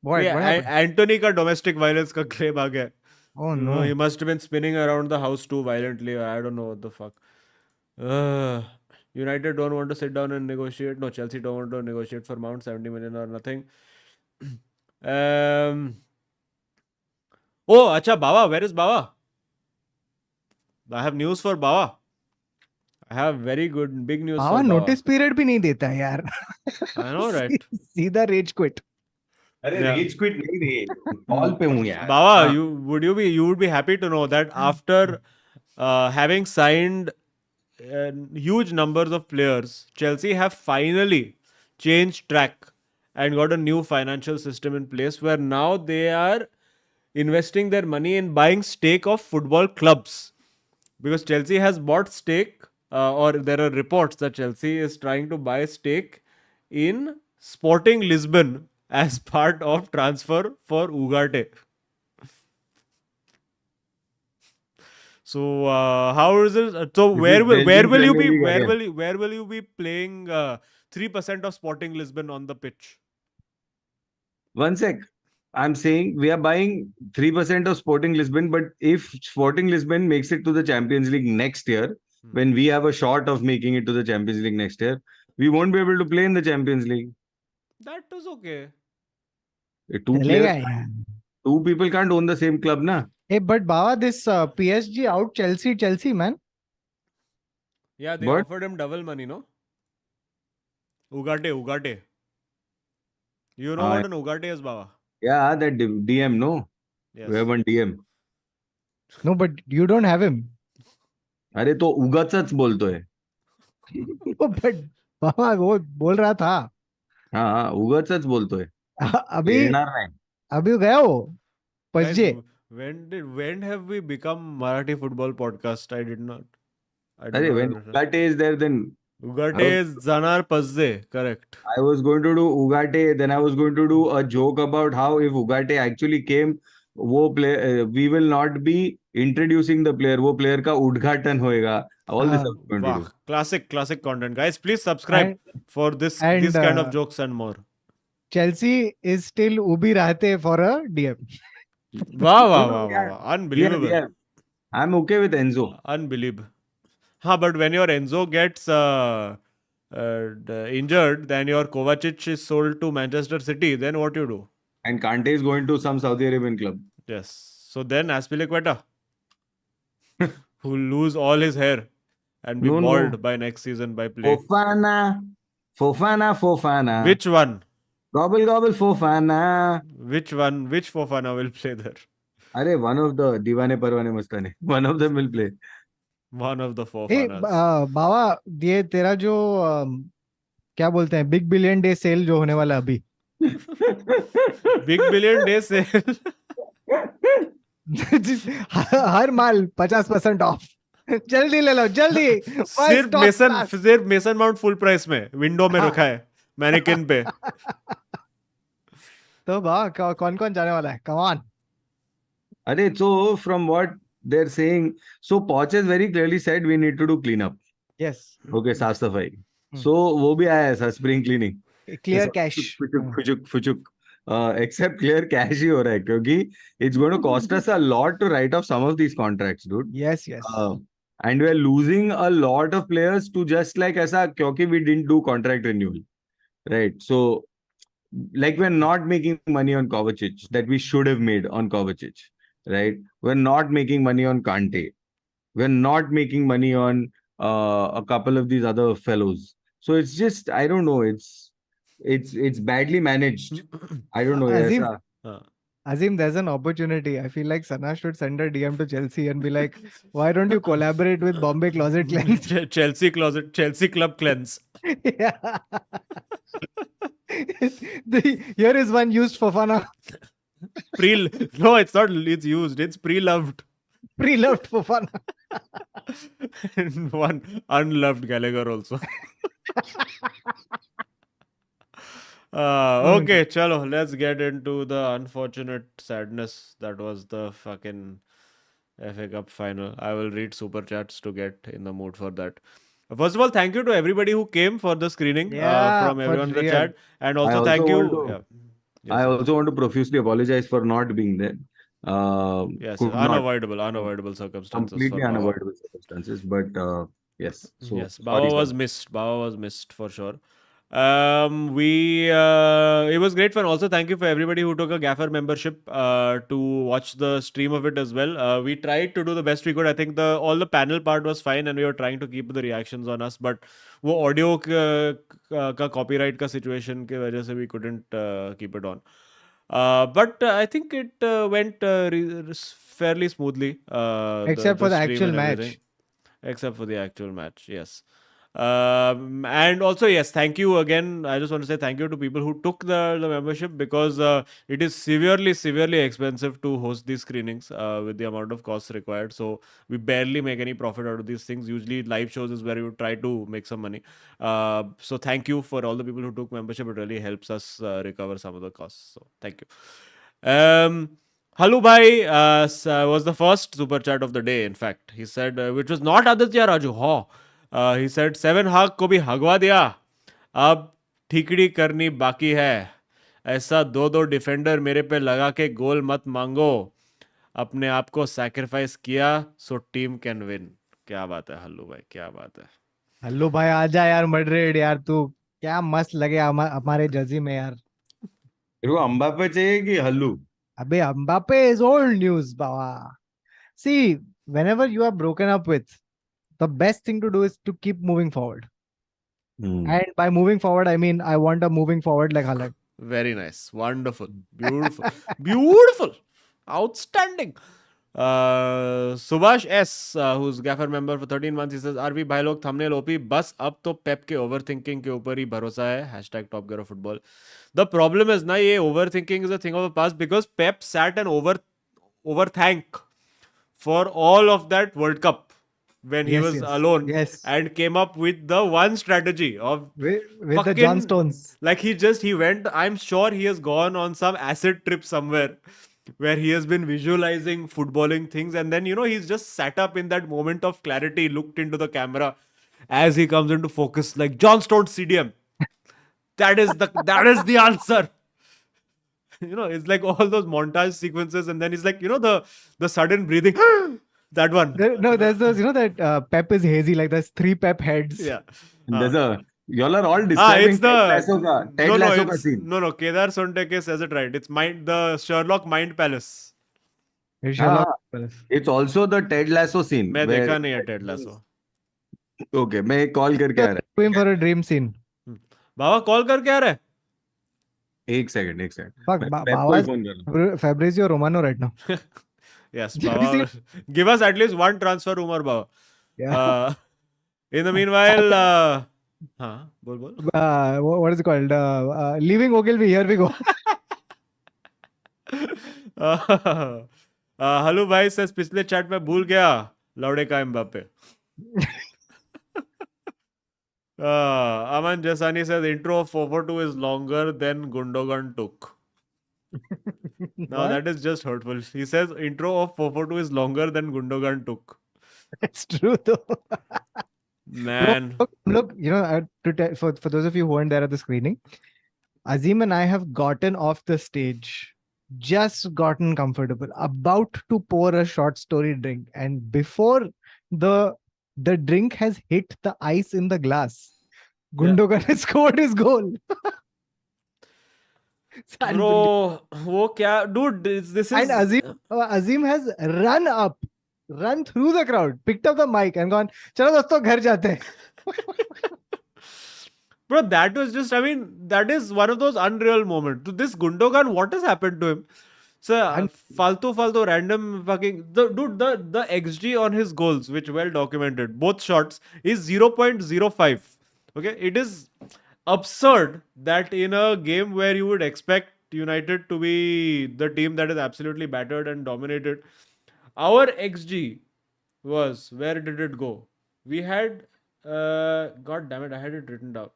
S3: What happened?
S1: Anthony का domestic violence का claim आ गया.
S3: Oh no.
S1: He must have been spinning around the house too violently. I don't know what the fuck. United don't want to sit down and negotiate. No, Chelsea don't want to negotiate for Mount, 70 million or nothing. Oh, acha, Bawa. Where is Bawa? I have news for Bawa. I have very good, big news for Bawa.
S3: Notice period भी नहीं देता है यार.
S1: I know, right?
S3: सीधा rage quit.
S2: अरे rage quit नहीं रे, call पे हूँ यार.
S1: Bawa, you would be happy to know that after having signed huge numbers of players, Chelsea have finally changed track and got a new financial system in place where now they are investing their money in buying stake of football clubs, because Chelsea has bought stake, or there are reports that Chelsea is trying to buy stake in Sporting Lisbon as part of transfer for Ugarte. So how is it? So
S2: This is
S1: where
S2: Belgian
S1: will you
S2: Premier
S1: be?
S2: League again.
S1: Where will you be playing 3% of Sporting Lisbon on the pitch?
S2: One sec. I'm saying we are buying 3% of Sporting Lisbon, but if Sporting Lisbon makes it to the Champions League next year, when we have a shot of making it to the Champions League next year, we won't be able to play in the Champions League.
S1: That was okay.
S2: Two
S3: चलेगा
S2: players,
S3: यार.
S2: two people can't own the same club, na?
S3: Hey, but Baba, this PSG out Chelsea, man.
S1: Yeah, they
S2: But
S1: offered him double money, no? Ugarte. You know what an Ugarte is, Baba?
S2: yeah, that DM, no?
S1: Yes.
S2: We have one DM.
S3: No, but you don't have him.
S2: अरे तो उगाचच बोलतोय.
S3: No, but Baba वो बोल रहा था.
S2: हाँ उगाचच बोलतोय.
S3: अभी
S2: येणार नाही.
S3: अभी गया वो
S1: Guys,
S3: पसजे.
S1: when have we become Marathi football podcast? I do not
S2: अरे when
S1: understand.
S2: Ugarte is there, then
S1: Ugarte is Zanar Pazze, correct.
S2: I was going to do Ugarte, then I was going to do a joke about how if Ugarte actually came, we will not be introducing the player, वो player का उद्घाटन होएगा. All this I was going to
S1: Wow,
S2: do.
S1: classic content, guys. Please subscribe for this
S3: and,
S1: kind of jokes and more.
S3: Chelsea is still Ubi Rahte for a DM.
S1: Wow. Unbelievable.
S2: Yeah. I'm okay with Enzo.
S1: Unbelievable. But when your Enzo gets injured, then your Kovacic is sold to Manchester City, then what you do?
S2: And Kante is going to some Saudi Arabian club.
S1: Yes. So then Aspilicueta, who will lose all his hair and be bald by next season by play.
S2: Fofana.
S1: Which one?
S2: Gobble Fofana.
S1: Which one? Which Fofana will play there?
S2: Arey, one of the Divane Parwane Mastane. One of them will play.
S1: One of the
S3: Hey,
S1: Fofanas.
S3: बाबा ये तेरा जो क्या बोलते हैं big billion day cell जो होने वाला है अभी.
S1: Big Billion Day sale.
S3: Her mall 50% of. जल्दी ले लो जल्दी.
S1: सिर्फ मेसन माउंट फुल प्राइस में विंडो में रखा है मैनेकिन पे.
S3: तो बाबा कौन जाने वाला है? Come on.
S2: Arey, so from what they're saying, so Poch has very clearly said we need to do cleanup.
S3: Yes.
S2: Okay, साफ सफाई. So वो भी आया ऐसा spring cleaning.
S3: Clear cash.
S2: फुचुक. Except clear cash ही हो रहा है क्योंकि it's going to cost us a lot to write off some of these contracts, dude.
S3: Yes.
S2: And we're losing a lot of players to just like ऐसा क्योंकि we didn't do contract renewal, right? So like we're not making money on Kovacic that we should have made on Kovacic, right? We're not making money on Kante. We're not making money on a couple of these other fellows. So it's just I don't know. It's badly managed. I don't know.
S3: Azim, there's an opportunity. I feel like Sana should send a DM to Chelsea and be like, why don't you collaborate with Bombay Closet Cleanse?
S1: Chelsea Club Cleanse.
S3: Yeah. Here is one used Fofana.
S1: No, it's not. It's used. It's pre-loved.
S3: Pre-loved Fofana.
S1: And one unloved Gallagher also. Okay, chalo, let's get into the unfortunate sadness that was the fucking FA Cup final. I will read super chats to get in the mood for that. First of all, thank you to everybody who came for the screening from
S3: for
S1: everyone in the
S3: real.
S1: chat. And also
S2: also
S1: thank you.
S2: want to-
S1: Yeah. Yes,
S2: I also want to profusely apologize for not being there.
S1: yes,
S2: could not-
S1: unavoidable circumstances.
S2: completely
S1: for Baba.
S2: unavoidable circumstances, but yes. So
S1: Yes,
S2: sorry,
S1: Baba was
S2: sorry.
S1: missed. Baba was missed for sure. It was great fun. Also, thank you for everybody who took a Gaffer membership to watch the stream of it as well. We tried to do the best we could. I think all the panel part was fine, and we were trying to keep the reactions on us. But वो audio का copyright का situation के वजह से we couldn't keep it on. But I think it went fairly smoothly.
S3: Except
S1: The
S3: for the
S1: stream
S3: actual
S1: and everything,
S3: match.
S1: except for the actual match. Yes. And also, yes, thank you again. I just want to say thank you to people who took the membership, because it is severely expensive to host these screenings with the amount of costs required. So we barely make any profit out of these things. Usually, live shows is where we would try to make some money. So thank you for all the people who took membership. It really helps us recover some of the costs. So thank you. Halu Bhai was the first super chat of the day. In fact, he said, which was not Aditya Raju. Ho. He said, 7 हग को भी हगवा दिया, अब ठीकड़ी करनी बाकी है, ऐसा दो दो डिफेंडर मेरे पे लगा के गोल मत मांगो, अपने आप को सैक्रिफाइस किया सो टीम कैन विन. क्या बात है हल्लू भाई, क्या बात है.
S3: हेलो भाई, आजा यार मैड्रिड यार, तू क्या मस्त लगे हमारे जर्सी में यार.
S2: तेरे को अम्बापे चाहिए कि हल्लू?
S3: अबे Mbappe is old news, baba. See, whenever you are broken up with, the best thing to do is to keep moving forward. And by moving forward, I mean I want a moving forward like Haaland.
S1: Very nice, wonderful, beautiful, beautiful, outstanding. Subhash S, who's gaffer member for 13 months, he says, RV भाई लोग thumbnail OP, बस अब तो पेप के over thinking के ऊपर ही भरोसा है, hashtag top gear of football. The problem is ना, ये over thinking is a thing of the past, because Pep sat and overthink for all of that World Cup when he
S3: Yes,
S1: was
S3: yes,
S1: alone,
S3: yes.
S1: and came up with the one strategy of
S3: With the John Stones.
S1: like he went, I'm sure he has gone on some acid trip somewhere where he has been visualizing footballing things, and then he's just sat up in that moment of clarity, looked into the camera as he comes into focus, like John Stones CDM. That is the answer. It's like all those montage sequences, and then it's like the sudden breathing. That one.
S3: No, there's those, that Pep is hazy, like there's 3 Pep heads.
S1: Yeah.
S2: There's a y'all are all describing
S1: It's the
S2: Ted Lasso ka scene.
S1: no. Kedar Sonteke says it right. It's the Sherlock Mind Palace.
S3: It's
S2: हाँ,
S3: Sherlock.
S2: it's also the Ted Lasso scene
S1: मैं
S2: where
S1: देखा नहीं है Ted Lasso.
S2: okay, मैं call करके आ रहा
S3: Going for a dream scene.
S1: Baba call करके आ रहा है.
S2: है. एक सेकंड
S3: Fuck,
S2: मैं पेप को ही
S3: Baba's
S2: फोन कर रहा हूँ.
S3: Fabrizio Romano right now.
S1: Yes,
S3: Have you
S1: Baba. Give us at least one transfer rumor, Baba.
S3: Yeah.
S1: In the meanwhile, हाँ, बोल.
S3: What is it called? Leaving Ogilvy, here we go.
S1: Hello भाई says पिछले chat में भूल गया लौड़े का Mbappe. Aman Jasani says intro of 442 is longer than Gundogan took. Now that is just hurtful. He says intro of 442 is longer than Gundogan took.
S3: It's true though.
S1: Man.
S3: Look, for those of you who weren't there at the screening, Azim and I have gotten off the stage, just gotten comfortable, about to pour a short story drink, and before the drink has hit the ice in the glass, Gundogan has scored his goal. It's unbelievable.
S1: Bro, वो क्या, dude, this is.
S3: And Azim has run through the crowd, picked up the mic and gone, चलो दोस्तों घर जाते हैं.
S1: Bro, that was just, I mean, that is one of those unreal moments. To this Gundogan, what has happened to him? So, faltu random fucking the XG on his goals, which well documented, both shots, is 0.05. Okay, it is absurd that in a game where you would expect United to be the team that is absolutely battered and dominated, our XG was, where did it go? We had, god damn it, I had it written down.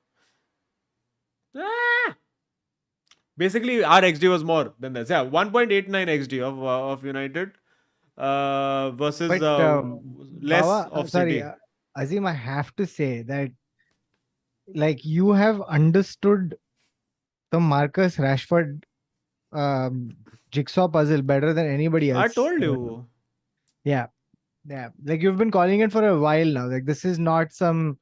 S1: Basically, our XG was more than this. Yeah, 1.89 XG of United versus less
S3: Baba,
S1: of
S3: sorry,
S1: City.
S3: Azim, I have to say that, like, you have understood the Marcus Rashford jigsaw puzzle better than anybody else.
S1: I told you.
S3: Yeah. Like, you've been calling it for a while now. Like, this is not some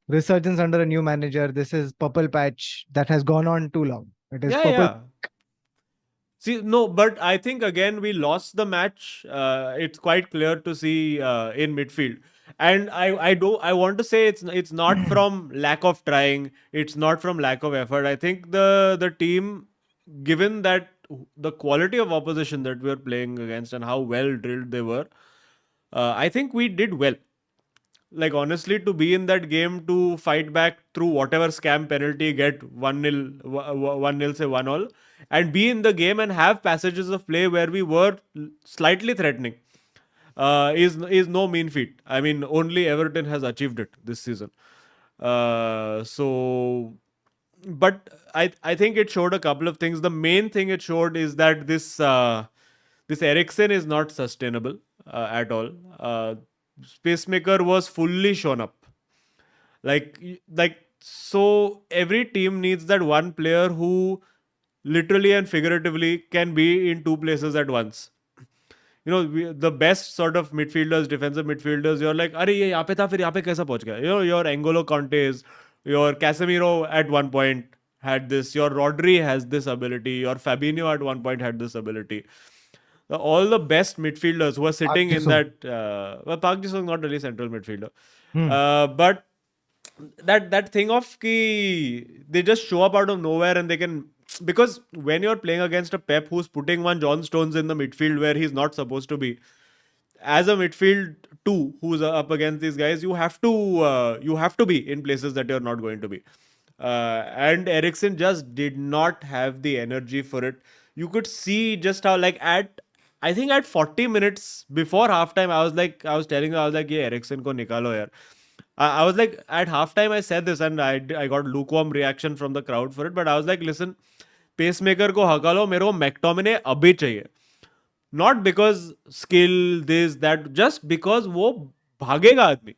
S3: resurgence under a new manager. This is purple patch that has gone on too long. It is purple.
S1: Yeah. See, no, but I think again we lost the match. It's quite clear to see in midfield, and I want to say it's not from lack of trying. It's not from lack of effort. I think the team, given that the quality of opposition that we were playing against and how well drilled they were, I think we did well. Like, honestly, to be in that game, to fight back through whatever scam penalty, get 1-0, 1-0, say 1-all, and be in the game and have passages of play where we were slightly threatening, is no mean feat. I mean, only Everton has achieved it this season. So, but I think it showed a couple of things. The main thing it showed is that this Eriksen is not sustainable at all. Pacemaker was fully shown up. Like so every team needs that one player who literally and figuratively can be in two places at once. You know, the best sort of midfielders, defensive midfielders, you're like, अरे ये यहाँ पे था फिर यहाँ पे कैसा पहुंच गया? You know, your N'Golo Kantes, your Casemiro at one point had this, your Rodri has this ability, your Fabinho at one point had this ability. All the best midfielders who are sitting in that, well, Park Ji-sung is not really central midfielder, but that thing of ki they just show up out of nowhere and they can, because when you're playing against a Pep who's putting one John Stones in the midfield where he's not supposed to be, as a midfield two who's up against these guys, you have to be in places that you're not going to be. And Eriksen just did not have the energy for it. You could see just how, like, I think at 40 minutes before halftime, I was telling you, I was like, "Ye Eriksen ko nikalo yaar." I was like, at halftime, I said this, and I got lukewarm reaction from the crowd for it. But I was like, listen, pacemaker ko hakalo, mero ko McTominay abhi chahiye. Not because skill, this, that, just because wo bhagega aadmi.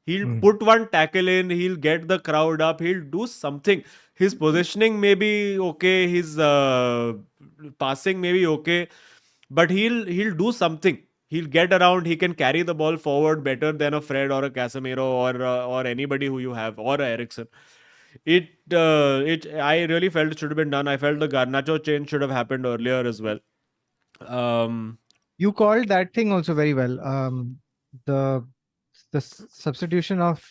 S1: He'll put one tackle in, he'll get the crowd up, he'll do something. His positioning may be okay, his passing may be okay, but he'll do something. He'll get around, he can carry the ball forward better than a Fred or a Casemiro or anybody who you have, or a Eriksen. I really felt it should have been done. I felt the Garnacho change should have happened earlier as well.
S3: You called that thing also very well. The substitution of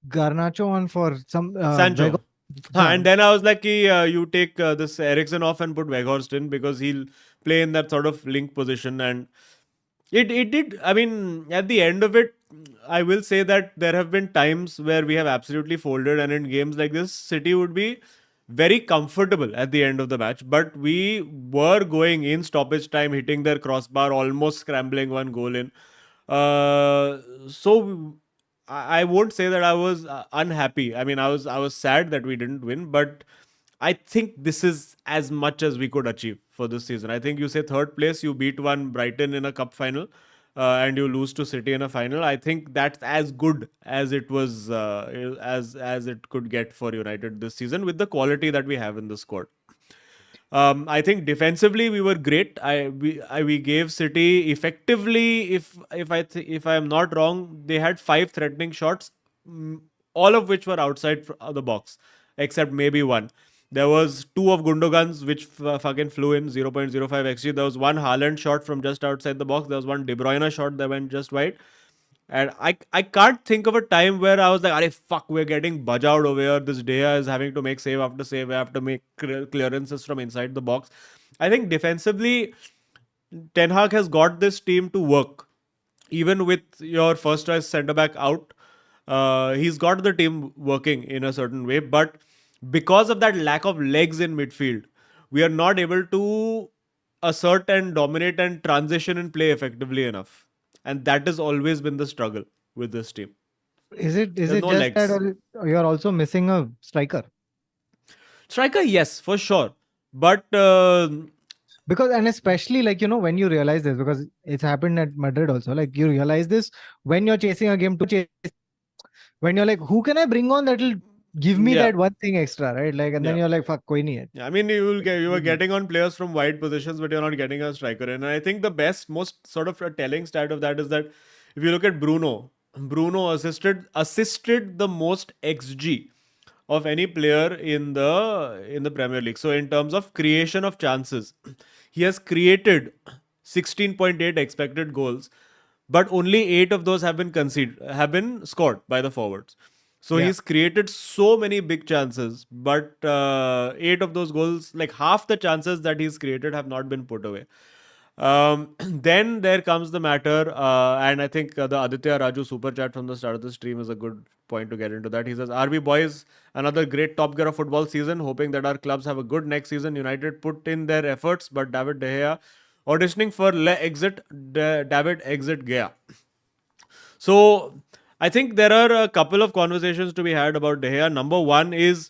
S3: Garnacho on for some
S1: Sancho. And then I was like, you take this Eriksen off and put Weghorst in because he'll play in that sort of link position. And it did. I mean, at the end of it, I will say that there have been times where we have absolutely folded, and in games like this, City would be very comfortable at the end of the match. But we were going in stoppage time, hitting their crossbar, almost scrambling one goal in. So I won't say that I was unhappy. I mean, I was sad that we didn't win, but I think this is as much as we could achieve for this season. I think you say third place, you beat one Brighton in a cup final, and you lose to City in a final. I think that's as good as it was, as it could get for United this season with the quality that we have in the squad. I think defensively we were great. We gave City effectively, if I am not wrong, they had 5 threatening shots, all of which were outside the box, except maybe one. There was 2 of Gundogan's which fucking flew in, 0.05 xg. There was one Haaland shot from just outside the box. There was one De Bruyne shot that went just wide. And I can't think of a time where I was like, "Arey fuck, we're getting budgeted over here. This Dea is having to make save after save. We have to make clearances from inside the box." I think defensively, Ten Hag has got this team to work. Even with your first choice centre back out, he's got the team working in a certain way. But because of that lack of legs in midfield, we are not able to assert and dominate and transition and play effectively enough. And that has always been the struggle with this team.
S3: Is it
S1: There's
S3: just
S1: no legs.
S3: that, or you're also missing a striker?
S1: Striker, yes, for sure. But
S3: Because, and especially like, when you realize this, because it's happened at Madrid also, like you realize this when you're chasing a game to chase, when you're like, who can I bring on that'll give me that one thing extra, right? Like, and then you're like, fuck, koi nahi hai.
S1: I mean, you were getting on players from wide positions, but you're not getting a striker in. And I think the most sort of a telling stat of that is that if you look at Bruno assisted the most XG of any player in the Premier League. So in terms of creation of chances, he has created 16.8 expected goals, but only 8 of those have been scored by the forwards. So
S3: Yeah.
S1: he's created so many big chances, but 8 of those goals, like half the chances that he's created, have not been put away. Then there comes the matter, and I think the Aditya Raju super chat from the start of the stream is a good point to get into that. He says, "RB boys, another great top gear of football season. Hoping that our clubs have a good next season. United put in their efforts, but David De Gea auditioning for David exit Gea." So I think there are a couple of conversations to be had about De Gea. Number one is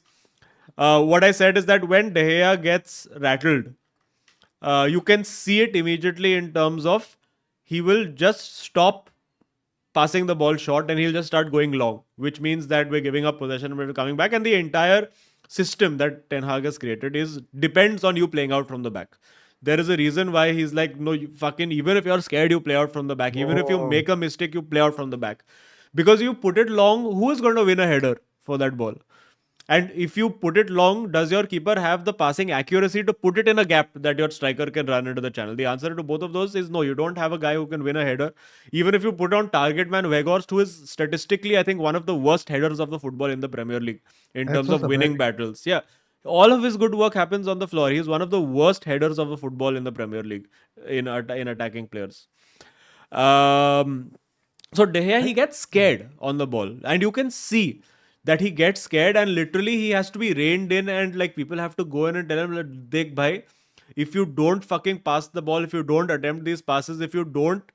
S1: what I said is that when De Gea gets rattled, you can see it immediately in terms of he will just stop passing the ball short and he'll just start going long, which means that we're giving up possession and we're coming back. And the entire system that Ten Hag has created is depends on you playing out from the back. There is a reason why he's like, no, you fucking, even if you're scared, you play out from the back. Even if you
S3: Whoa.
S1: make a mistake, you play out from the back. Because you put it long, who is going to win a header for that ball? And if you put it long, does your keeper have the passing accuracy to put it in a gap that your striker can run into the channel? The answer to both of those is no. You don't have a guy who can win a header. Even if you put on target man Weghorst, who is statistically, I think, one of the worst headers of the football in the Premier League in
S3: That's
S1: terms
S3: so
S1: of winning
S3: surprising.
S1: battles. Yeah. All of his good work happens on the floor. He's one of the worst headers of the football in the Premier League in attacking players. Um, so De Gea, he
S3: I-
S1: gets scared on the ball, and you can see that he gets scared, and literally he has to be reined in, and like people have to go in and tell him, like, "Dekh bhai, if you don't fucking pass the ball, if you don't attempt these passes, if you don't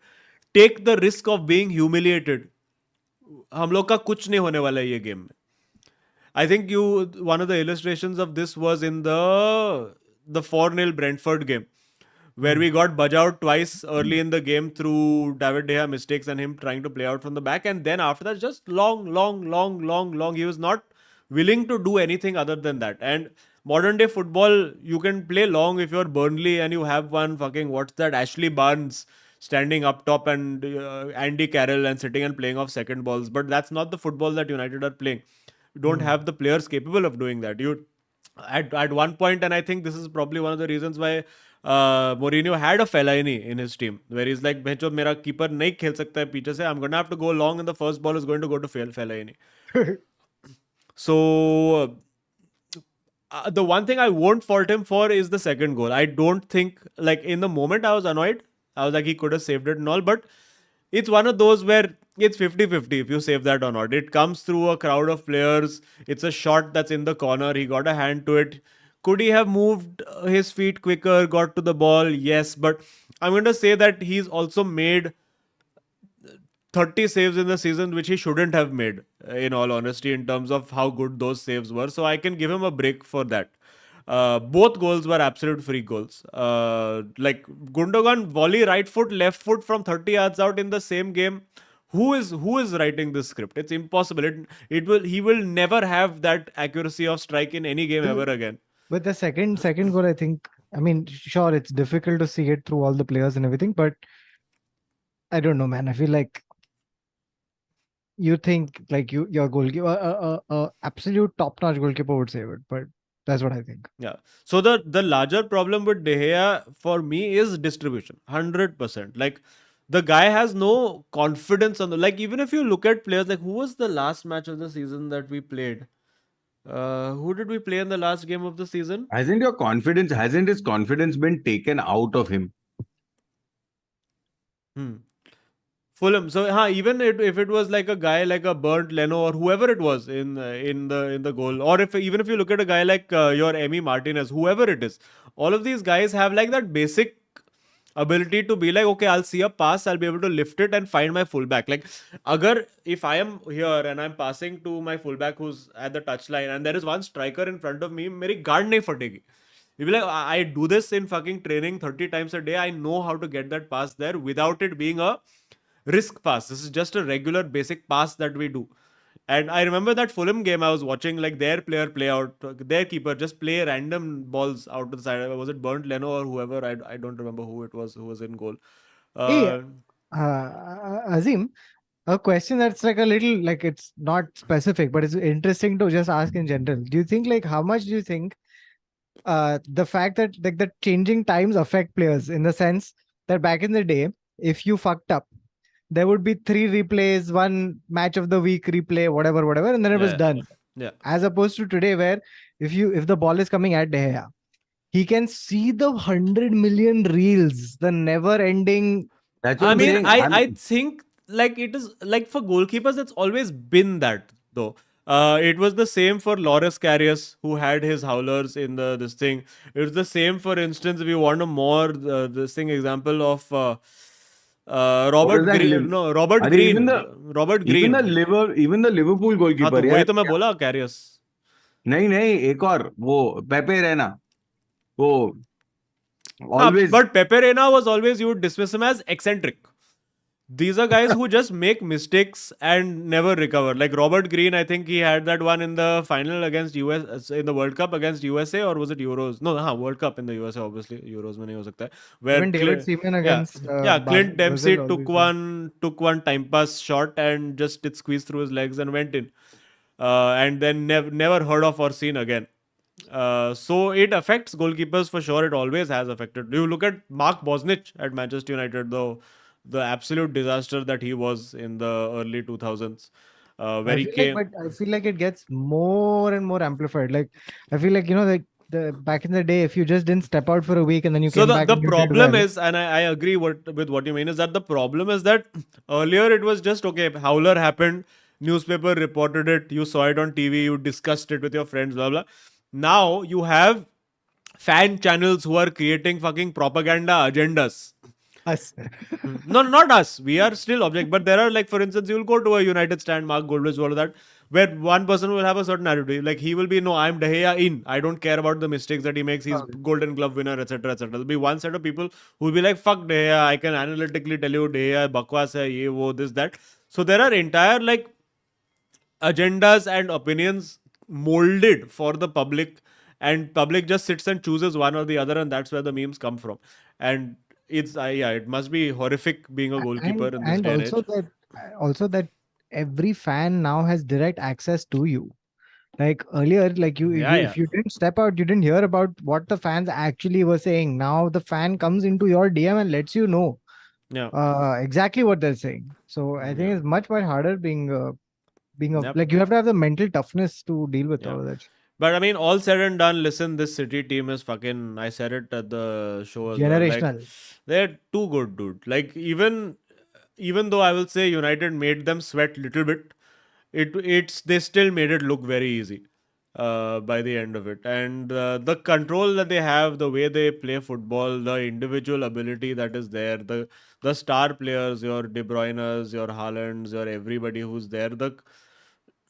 S1: take the risk of being humiliated, हम लोग का कुछ नहीं होने वाला है ये game में." I think one of the illustrations of this was in the 4-0 Brentford game, where we got Budge out twice early in the game through David De Gea mistakes and him trying to play out from the back. And then after that, just long, long, long, long, long. He was not willing to do anything other than that. And modern day football, you can play long if you're Burnley and you have one fucking, what's that, Ashley Barnes standing up top and Andy Carroll and sitting and playing off second balls. But that's not the football that United are playing. You don't have the players capable of doing that. You at one point, and I think this is probably one of the reasons why Mourinho had a Fellaini in his team, where he's like, "Bhencho, मेरा keeper नहीं खेल सकता है पीछे से. I'm gonna have to go long, and the first ball is going to go to Fellaini." So the one thing I won't fault him for is the second goal. I don't think, like, in the moment I was annoyed. I was like, he could have saved it and all, but it's one of those where it's 50-50 if you save that or not. It comes through a crowd of players. It's a shot that's in the corner. He got a hand to it. Could he have moved his feet quicker, got to the ball? Yes, but I'm going to say that he's also made 30 saves in the season, which he shouldn't have made, in all honesty, in terms of how good those saves were. So I can give him a break for that. Both goals were absolute free goals. Like Gundogan volley right foot, left foot from 30 yards out in the same game. Who is writing this script? It's impossible. He will never have that accuracy of strike in any game ever again.
S3: But the second goal, I think, I mean, sure, it's difficult to see it through all the players and everything, but I don't know, man. I feel like you think like your goalkeeper, absolute top-notch goalkeeper would save it, but that's what I think.
S1: Yeah. So the larger problem with De Gea for me is distribution. 100%. Like the guy has no confidence on the, like, even if you look at players, like, who was the last match of the season that we played? Who did we play in the last game of the season?
S2: Hasn't his confidence been taken out of him?
S1: Hmm. Fulham. So, even if it was like a guy like a Bernd Leno or whoever it was in the goal, or if even if you look at a guy like your Emi Martinez, whoever it is, all of these guys have like that basic ability to be like, okay, I'll see a pass, I'll be able to lift it and find my fullback. Like, agar if I am here and I'm passing to my fullback who's at the touchline and there is one striker in front of me, मेरी guard नहीं फटेगी. You'll be like, I do this in fucking training 30 times a day. I know how to get that pass there without it being a risk pass. This is just a regular basic pass that we do. And I remember that Fulham game I was watching, like their player play out, their keeper just play random balls out to the side. Was it Bernd Leno or whoever? I don't remember who it was who was in goal.
S3: Hey,
S1: Uh,
S3: Azim, a question that's like a little like it's not specific, but it's interesting to just ask in general. Do you think like how much do you think the fact that like the changing times affect players in the sense that back in the day, if you fucked up, there would be 3 replays, 1 match of the week replay, whatever, and then it was
S1: Yeah.
S3: done.
S1: Yeah.
S3: As opposed to today, where if the ball is coming at De Gea, he can see the 100 million reels, the never-ending.
S2: That's what
S1: I
S2: I'm
S1: mean,
S2: saying.
S1: I think like it is like for goalkeepers, it's always been that though. It was the same for Loris Karius, who had his howlers in the this thing. It was the same, for instance, if you want a more this thing example of
S2: what is
S1: Robert
S2: that?
S1: Green. No, Robert
S2: Are even
S1: Green.
S2: the
S1: Robert Green.
S2: even the Liverpool
S1: हाँ तो
S2: goalkeeper
S1: वही
S2: यार,
S1: तो मैं बोला कैरियस.
S2: नहीं नहीं, एक और वो पेपे रहना, वो
S1: हाँ,
S2: always.
S1: but Pepe Reina was always, you would dismiss him as eccentric. These are guys who just make mistakes and never recover. Like Robert Green, I think he had that one in the final against US in the World Cup against USA, or was it Euros? No, World Cup in the USA, obviously. Euros में नहीं हो सकता है. Where
S3: Even David Seaman
S1: yeah,
S3: against
S1: yeah, Clint Dempsey
S3: Brazil always
S1: took
S3: did.
S1: one time pass shot and just it squeezed through his legs and went in, and then never heard of or seen again. So it affects goalkeepers for sure. It always has affected. You look at Mark Bosnich at Manchester United, though, the absolute disaster that he was in the early 2000s. Where he came.
S3: I feel like it gets more and more amplified. Like I feel like, like the back in the day, if you just didn't step out for a week and then you
S1: So
S3: came back
S1: the
S3: and you did
S1: problem
S3: well.
S1: is, and I agree with what you mean, is that the problem is that earlier it was just okay, howler happened, newspaper reported it, you saw it on TV, you discussed it with your friends, blah blah. Now you have fan channels who are creating fucking propaganda agendas.
S3: Us.
S1: No, not us. We are still object. But there are, like, for instance, you'll go to a United stand, Mark Goldbridge, all of that, where one person will have a certain attitude. Like, he will be, no, I'm De Gea in. I don't care about the mistakes that he makes. He's
S3: Okay.
S1: Golden Glove winner, etc., etc. There'll be one set of people who will be like, fuck De Gea. I can analytically tell you De Gea, bakwas hai, ye, wo, this, that. So there are entire, like, agendas and opinions molded for the public, and public just sits and chooses one or the other, and that's where the memes come from. And it's yeah, it must be horrific being a goalkeeper in this
S3: And
S1: day and
S3: also
S1: age.
S3: that every fan now has direct access to you. Like earlier, like
S1: Yeah,
S3: if you didn't step out, you didn't hear about what the fans actually were saying. Now the fan comes into your DM and lets you know
S1: yeah,
S3: exactly what they're saying. So I think
S1: yeah,
S3: it's much harder being
S1: yep,
S3: like you have to have the mental toughness to deal with
S1: yeah.
S3: all of that.
S1: But I mean, all said and done, listen, this City team is fucking. I said it at the show as well. Like,
S3: Generational.
S1: they're too good, dude. Like, even though I will say United made them sweat little bit, it's they still made it look very easy by the end of it. And the control that they have, the way they play football, the individual ability that is there, the star players, your De Bruyne's, your Haaland's, your everybody who's there,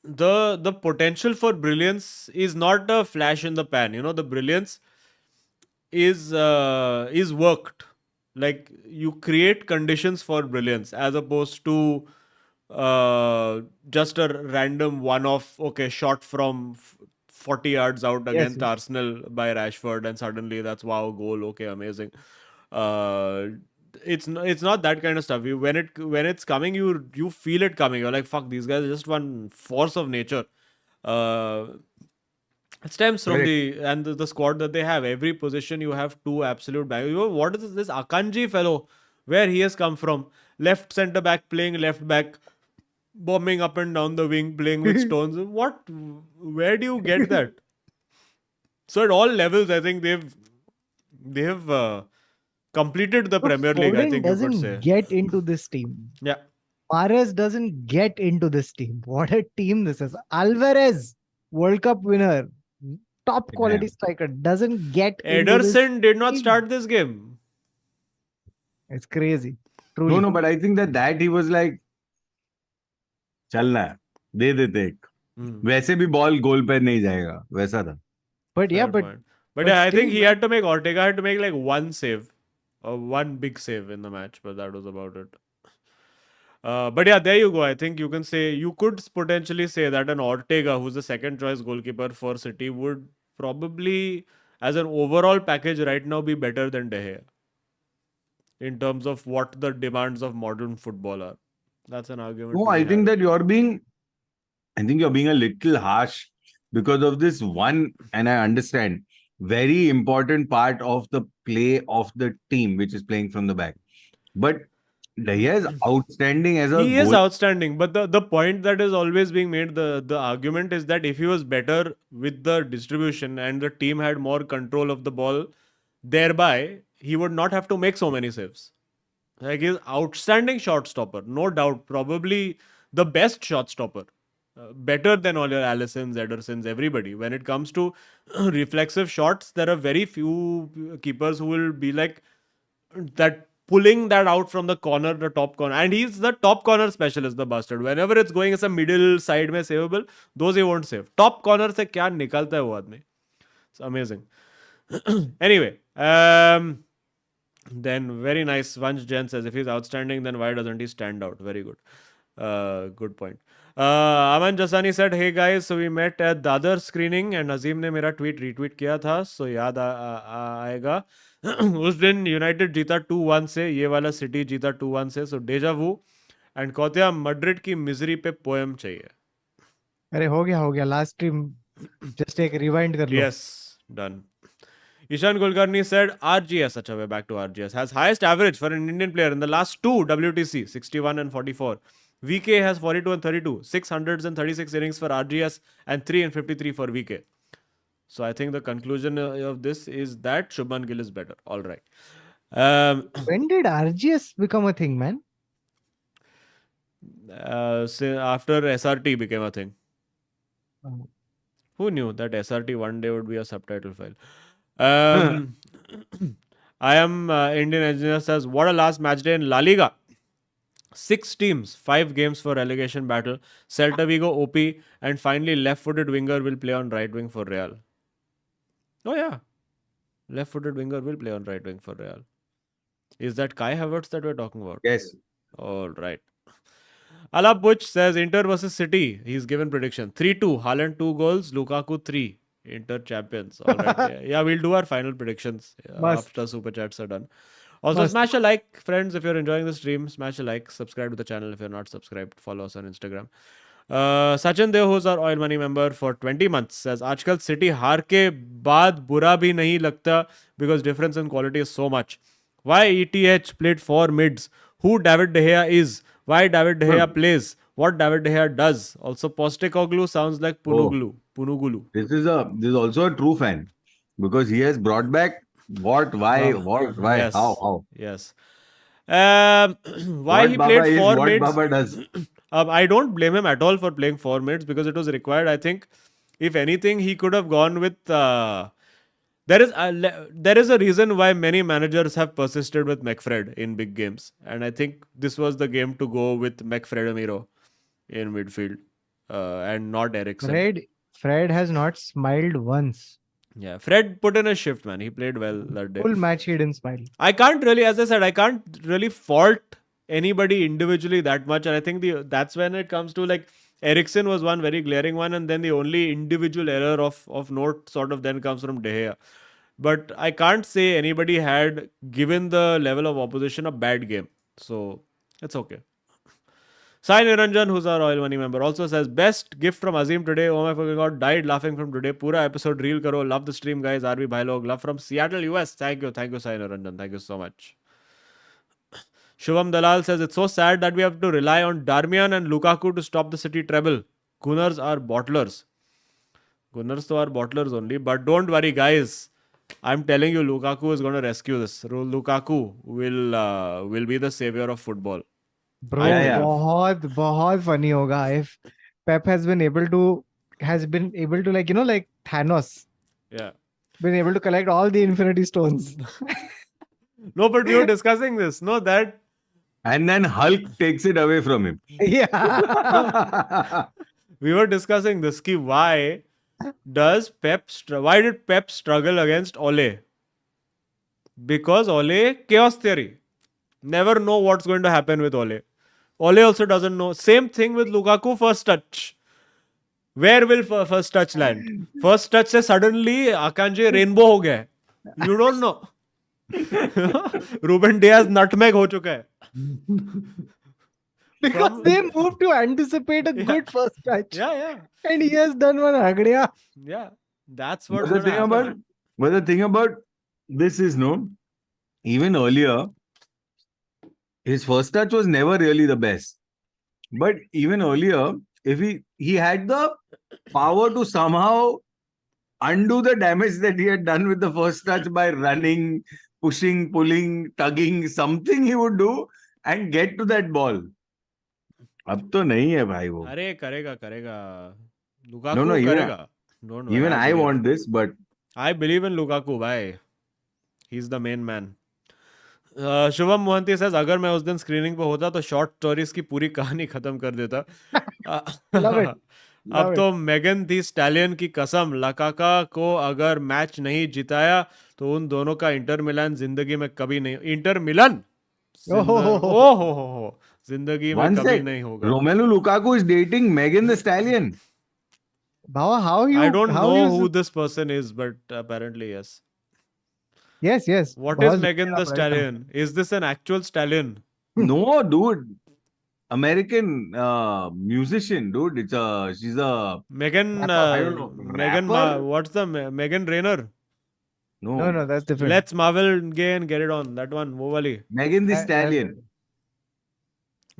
S1: the potential for brilliance is not a flash in the pan. You know, the brilliance is worked. Like, you create conditions for brilliance as opposed to just a random one-off, okay, shot from 40 yards out
S3: Yes.
S1: against Arsenal by Rashford, and suddenly that's wow, goal, okay, amazing. Uh, it's not that kind of stuff. When it's coming, you feel it coming. You're like, fuck, these guys are just one force of nature. Uh, it stems from
S2: Correct.
S1: the squad that they have. Every position you have two absolute bangers. What is this Akanji fellow? Where he has come from? Left center back playing left back, bombing up and down the wing, playing with stones. What? Where do you get that? So at all levels, I think they've completed the
S3: But
S1: Premier League, I
S3: Foden
S1: think you could
S3: doesn't
S1: say.
S3: get into this team.
S1: Yeah.
S3: Mahrez doesn't get into this team. What a team this is. Alvarez, World Cup winner, top quality striker, doesn't get into this
S1: Ederson did not
S3: team.
S1: start this game.
S3: It's crazy. Truly.
S2: No, but I think that he was like, चलना है, दे देते एक, वैसे भी ball गोल पे नहीं जाएगा, वैसा था.
S3: But yeah,
S1: Fair
S3: but
S1: point. But yeah, I
S3: still,
S1: think Ortega had to make like one save, or one big save in the match, but that was about it. But yeah, there you go. I think you could potentially say that an Ortega, who's the second choice goalkeeper for City, would probably, as an overall package right now, be better than De Gea in terms of what the demands of modern football are. That's an argument.
S2: No,
S1: to be
S2: I think
S1: had.
S2: that I think you're being a little harsh because of this one, and I understand, very important part of the play of the team, which is playing from the back. But De Gea is outstanding as a
S1: He is
S2: goal.
S1: outstanding, but the point that is always being made, the argument is that if he was better with the distribution and the team had more control of the ball, thereby he would not have to make so many saves. Like, he's outstanding shot stopper, no doubt. Probably the best shot stopper. Better than all your Allisons, Edersons, everybody. When it comes to reflexive shots, there are very few keepers who will be like that, pulling that out from the corner, the top corner. And he's the top corner specialist, the bastard. Whenever it's going as a middle side mein savable, those he won't save. Top corner se kya nikalta hai wo aadmi. It's amazing. Anyway, then very nice. Vansh Jen says, if he's outstanding, then why doesn't he stand out? Very good. Good point. Aman Jasani said, hey guys, so we met at the other screening and Azim ने मेरा tweet retweet किया था, so याद आएगा. उस दिन United जीता 2-1 से, ये वाला सिटी जीता 2-1 से, so डेजा वू. एंड कौतिया मड्रिड की मिजरी पे पोएम चाहिए.
S3: अरे हो गया लास्ट स्ट्रीम, जस्ट एक रिवाइंड कर लो.
S1: Yes, done. Ishan Kulkarni said RGS, acha, we're back to RGS, has highest average for an Indian player in the last two WTC, 61 and 44. VK has 42 and 32, 636 innings for RGS and 3 and 53 for VK. So I think the conclusion of this is that Shubman Gill is better. All right.
S3: When did RGS become a thing, man?
S1: After SRT became a thing.
S3: Oh.
S1: Who knew that SRT one day would be a subtitle file? I am Indian Engineer says, what a last match day in La Liga. 6 teams, 5 games for relegation battle. Celta Vigo, OP, and finally left-footed winger will play on right wing for Real. Oh yeah, left-footed winger will play on right wing for Real. Is that Kai Havertz that we're talking about?
S2: Yes.
S1: All right. Alap Butch says Inter versus City. He's given prediction 3-2. Haaland 2 goals. Lukaku 3. Inter champions. All right. Yeah, we'll do our final predictions after super chats are done. Also, smash a like, friends, if you're enjoying the stream. Smash a like. Subscribe to the channel if you're not subscribed. Follow us on Instagram. Sachin Dev, who's our Oil Money member for 20 months, says आजकल City हार के बाद बुरा भी नहीं लगता because difference in quality is so much. Why ETH played 4 mids? Who David De Gea is? Why David De Gea plays? What David De Gea does? Also, Postecoglou sounds like Punugulu.
S2: This is also a true fan because he has brought back what, why,
S1: Yes.
S2: how.
S1: Yes. Why
S2: What
S1: he
S2: Baba
S1: played
S2: is,
S1: 4
S2: what
S1: mids?
S2: Baba does.
S1: I don't blame him at all for playing 4 mids because it was required. I think, if anything, he could have gone with. There is a reason why many managers have persisted with McFred in big games, and I think this was the game to go with McFredemiro in midfield and not Ericsson.
S3: Fred has not smiled once.
S1: Yeah, Fred put in a shift, man. He played well that day.
S3: Full match he didn't smile.
S1: I can't really, as I said, I can't really fault anybody individually that much, and I think that's when it comes to, like, Ericsson was one very glaring one, and then the only individual error of note sort of then comes from De Gea. But I can't say anybody had given the level of opposition a bad game. So it's okay. Sai Niranjan, who's our Oil Money member, also says, best gift from Azim today. Oh my fucking god, died laughing from today. Pura episode reel karo. Love the stream, guys. RB Bhai Log. Love from Seattle, US. Thank you, Sai Niranjan. Thank you so much. Shubham Dalal says, it's so sad that we have to rely on Darmian and Lukaku to stop the City treble. Gunners are bottlers. Gunners are bottlers only. But don't worry, guys. I'm telling you, Lukaku is going to rescue this. Lukaku will be the savior of football.
S3: Bro, बहुत funny होगा if Pep has been able to like, you know, like Thanos.
S1: Yeah.
S3: Been able to collect all the Infinity Stones.
S1: No, but we were discussing this. No, that.
S2: And then Hulk takes it away from him.
S3: Yeah.
S1: We were discussing this. Why did Pep struggle against Ole? Because Ole, chaos theory. Never know what's going to happen with Ole. Ole also doesn't know. Same thing with Lukaku, first touch. Where will first touch land? First touch se suddenly Akanji rainbow ho gaya. You don't know. Ruben Diaz nutmeg ho chuka hai.
S3: Because they moved to anticipate a good first touch.
S1: Yeah.
S3: And he has done one agriya.
S1: Yeah. That's what
S2: But the thing about this is, no, even earlier, his first touch was never really the best. But even earlier, if he had the power to somehow undo the damage that he had done with the first touch by running, pushing, pulling, tugging, something he would do and get to that ball. अब तो नहीं है भाई वो.
S1: अरे करेगा करेगा
S2: No,
S1: Lukaku करेगा don't worry
S2: even
S1: I
S2: I
S1: believe
S2: want this, but
S1: I believe in Lukaku भाई ही is the main man Shubham Mohanty says अगर मैं उस दिन स्क्रीनिंग पे होता तो शॉर्ट स्टोरीज की पूरी कहानी खत्म कर देता
S3: Love it.
S1: अब
S3: Love
S1: तो
S3: it.
S1: मेगन थी स्टैलियन की कसम लकाका को अगर मैच नहीं जिताया तो उन दोनों का इंटर मिलान जिंदगी में कभी नहीं इंटर मिलन
S3: Oh, ho, ho, ho.
S1: ओ हो जिंदगी में
S2: one
S1: कभी
S2: sec,
S1: नहीं होगा
S2: Romelu Lukaku is dating Megan the Stallion.
S3: Bhava, how
S1: I
S3: you?
S1: don't
S3: how
S1: know
S3: you?
S1: who this person is, but apparently yes.
S3: Yes, yes.
S1: What
S3: Bhava
S1: is
S3: is
S1: Megan
S3: looking
S1: the
S3: up right now.
S1: Stallion? Is this an actual stallion?
S2: No, dude. American musician, dude. She's a
S1: Megan,
S2: rapper. I don't know.
S1: Megan,
S2: Rapper?
S1: what's the Megan Rainer?
S3: No,
S2: No.
S3: that's different.
S1: Let's Marvel gay and get it on. That one, wo wali.
S2: Megan the
S3: That's
S2: Stallion.
S3: different.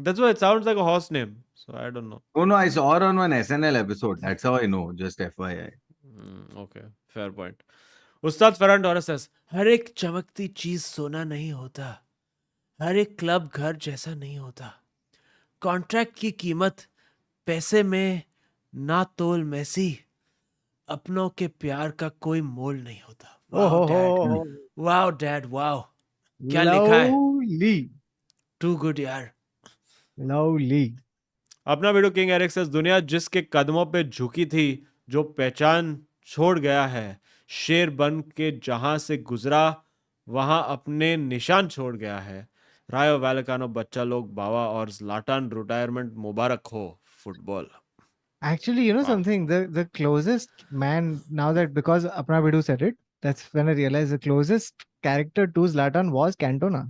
S1: That's why it sounds like a horse name. So I don't know.
S2: Oh no, I saw her on one SNL episode. That's how I know. Just FYI.
S1: Okay, fair point. Ustad Ferran Torres says, हर एक चमकती चीज सोना नहीं होता हर एक club घर जैसा नहीं होता कॉन्ट्रैक्ट की कीमत पैसे में ना तोल मैसी अपनों के प्यार का कोई मोल नहीं होता
S3: Oh, ho,
S1: wow dad
S3: ho, ho.
S1: Wow dad wow क्या लिखा है
S3: Lovely.
S1: टू गुड यार
S3: Lovely.
S1: अपना वीडियो किंग एरिक says, दुनिया जिसके कदमों पे झुकी थी जो पहचान छोड़ गया है शेर बन के जहां से गुजरा वहां अपने निशान छोड़ गया है रायो वैलेकानो बच्चा लोग बावा और ज़्लाटान रिटायरमेंट मुबारक हो football
S3: Actually, you know
S1: Wow.
S3: something? The closest man now that because Apna Vidu said it, that's when I realized the closest character to Zlatan was Cantona.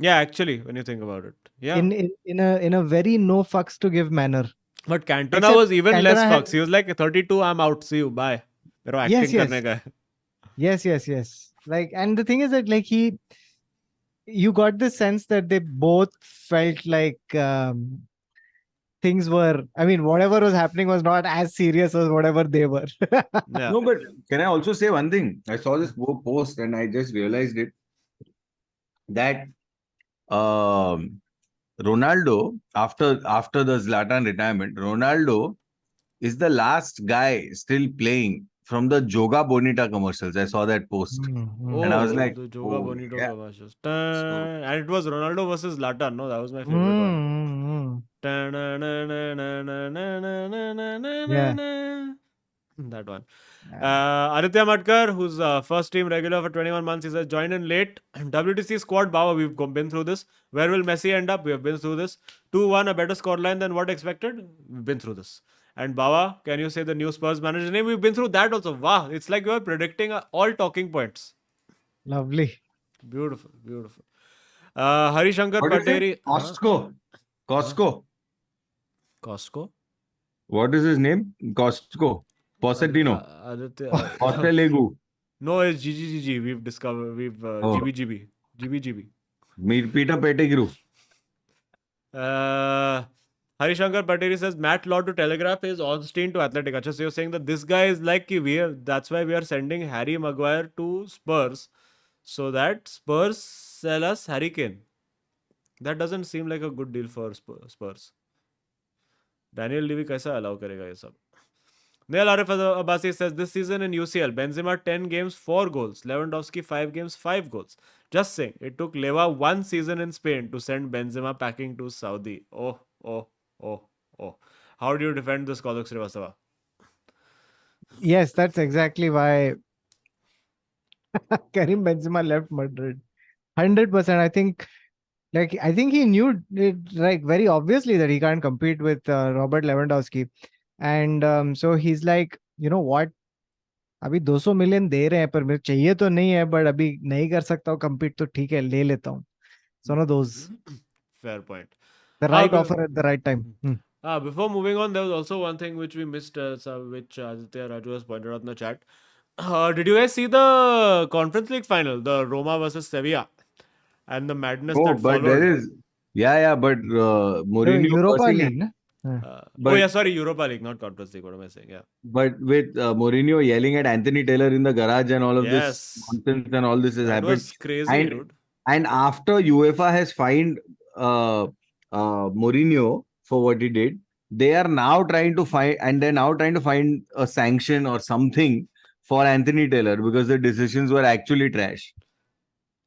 S1: Yeah, actually, when you think about it. Yeah.
S3: In a very no fucks to give manner.
S1: But Cantona
S3: Except
S1: was even less
S3: Cantona had-
S1: fucks. He was like 32, I'm out. See you. Bye. मेरा
S3: Yes,
S1: acting
S3: yes.
S1: करने का है.
S3: Yes. Like, and the thing is that like you got this sense that they both felt like things were, I mean, whatever was happening was not as serious as whatever they were.
S1: Yeah.
S2: No, but can I also say one thing? I saw this post and I just realized it that Ronaldo, after the Zlatan retirement, Ronaldo is the last guy still playing from the Joga Bonita commercials. I saw that post.
S1: Oh,
S2: And I was like,
S1: the Joga
S2: oh,
S1: Bonito
S2: yeah.
S1: commercials.
S2: So,
S1: And it was Ronaldo versus Zlatan. No, that was my favorite one.
S3: Yeah.
S1: That one. Aditya Matkar, who's first team regular for 21 months, he says, joined in late. WTC squad, Baba, we've been through this. Where will Messi end up? We have been through this. 2-1, a better scoreline than what expected? We've been through this. And Baba, can you say the new Spurs manager name? We've been through that also. Wow, it's like you are predicting all talking points.
S3: Lovely.
S1: Beautiful. Hari Shankar
S2: what is
S1: Pateri.
S2: it? Costco.
S1: Costco?
S2: What is his name? Costco. Pochettino.
S1: Aditya.
S2: Postelegu.
S1: No, it's GGGG. We've discovered.
S2: Oh.
S1: GBGB.
S2: Peter Pettigrew.
S1: Hari Shankar Pateri says Matt Law to Telegraph is Ornstein to Athletic. Achha, so you're saying that this guy is like that's why we are sending Harry Maguire to Spurs so that Spurs sell us Harry Kane. That doesn't seem like a good deal for Spurs. Daniel Levy kaisa allow karega ye sab? Neil Arif Abbasi says this season in UCL, Benzema 10 games, 4 goals. Lewandowski 5 games, 5 goals. Just saying, it took Leva 1 season in Spain to send Benzema packing to Saudi. Oh. How do you defend this, Kautuk Srivastava?
S3: Yes, that's exactly why Karim Benzema left Madrid. 100%. I think he knew it, like very obviously that he can't compete with Robert Lewandowski. And so he's like, you know what? अभी 200 million दे रहे हैं पर मेरे चाहिए तो नहीं है but अभी नहीं कर सकता हूँ compete तो ठीक है ले लेता हूँ. It's one of those.
S1: Fair point.
S3: The right offer at the right time.
S1: Before moving on, there was also one thing which we missed, which Aditya Raju has pointed out in the chat. Did you guys see the Conference League final, the Roma versus Sevilla? and the madness
S2: No,
S1: that
S2: but there
S1: followed.
S2: is. Yeah, but Mourinho
S3: Europa
S2: cursing,
S3: League, na?
S1: Oh
S2: but
S1: yeah, sorry, Europa League, not Conference League. What am I saying? Yeah.
S2: with Mourinho yelling at Anthony Taylor in the garage and all of this
S1: Yes,
S2: nonsense and all this has
S1: that
S2: happened,
S1: was crazy,
S2: and
S1: dude.
S2: after UEFA has fined uh, Mourinho for what he did, they are now trying to find, and they're now trying to find a sanction or something for Anthony Taylor because the decisions were actually trash.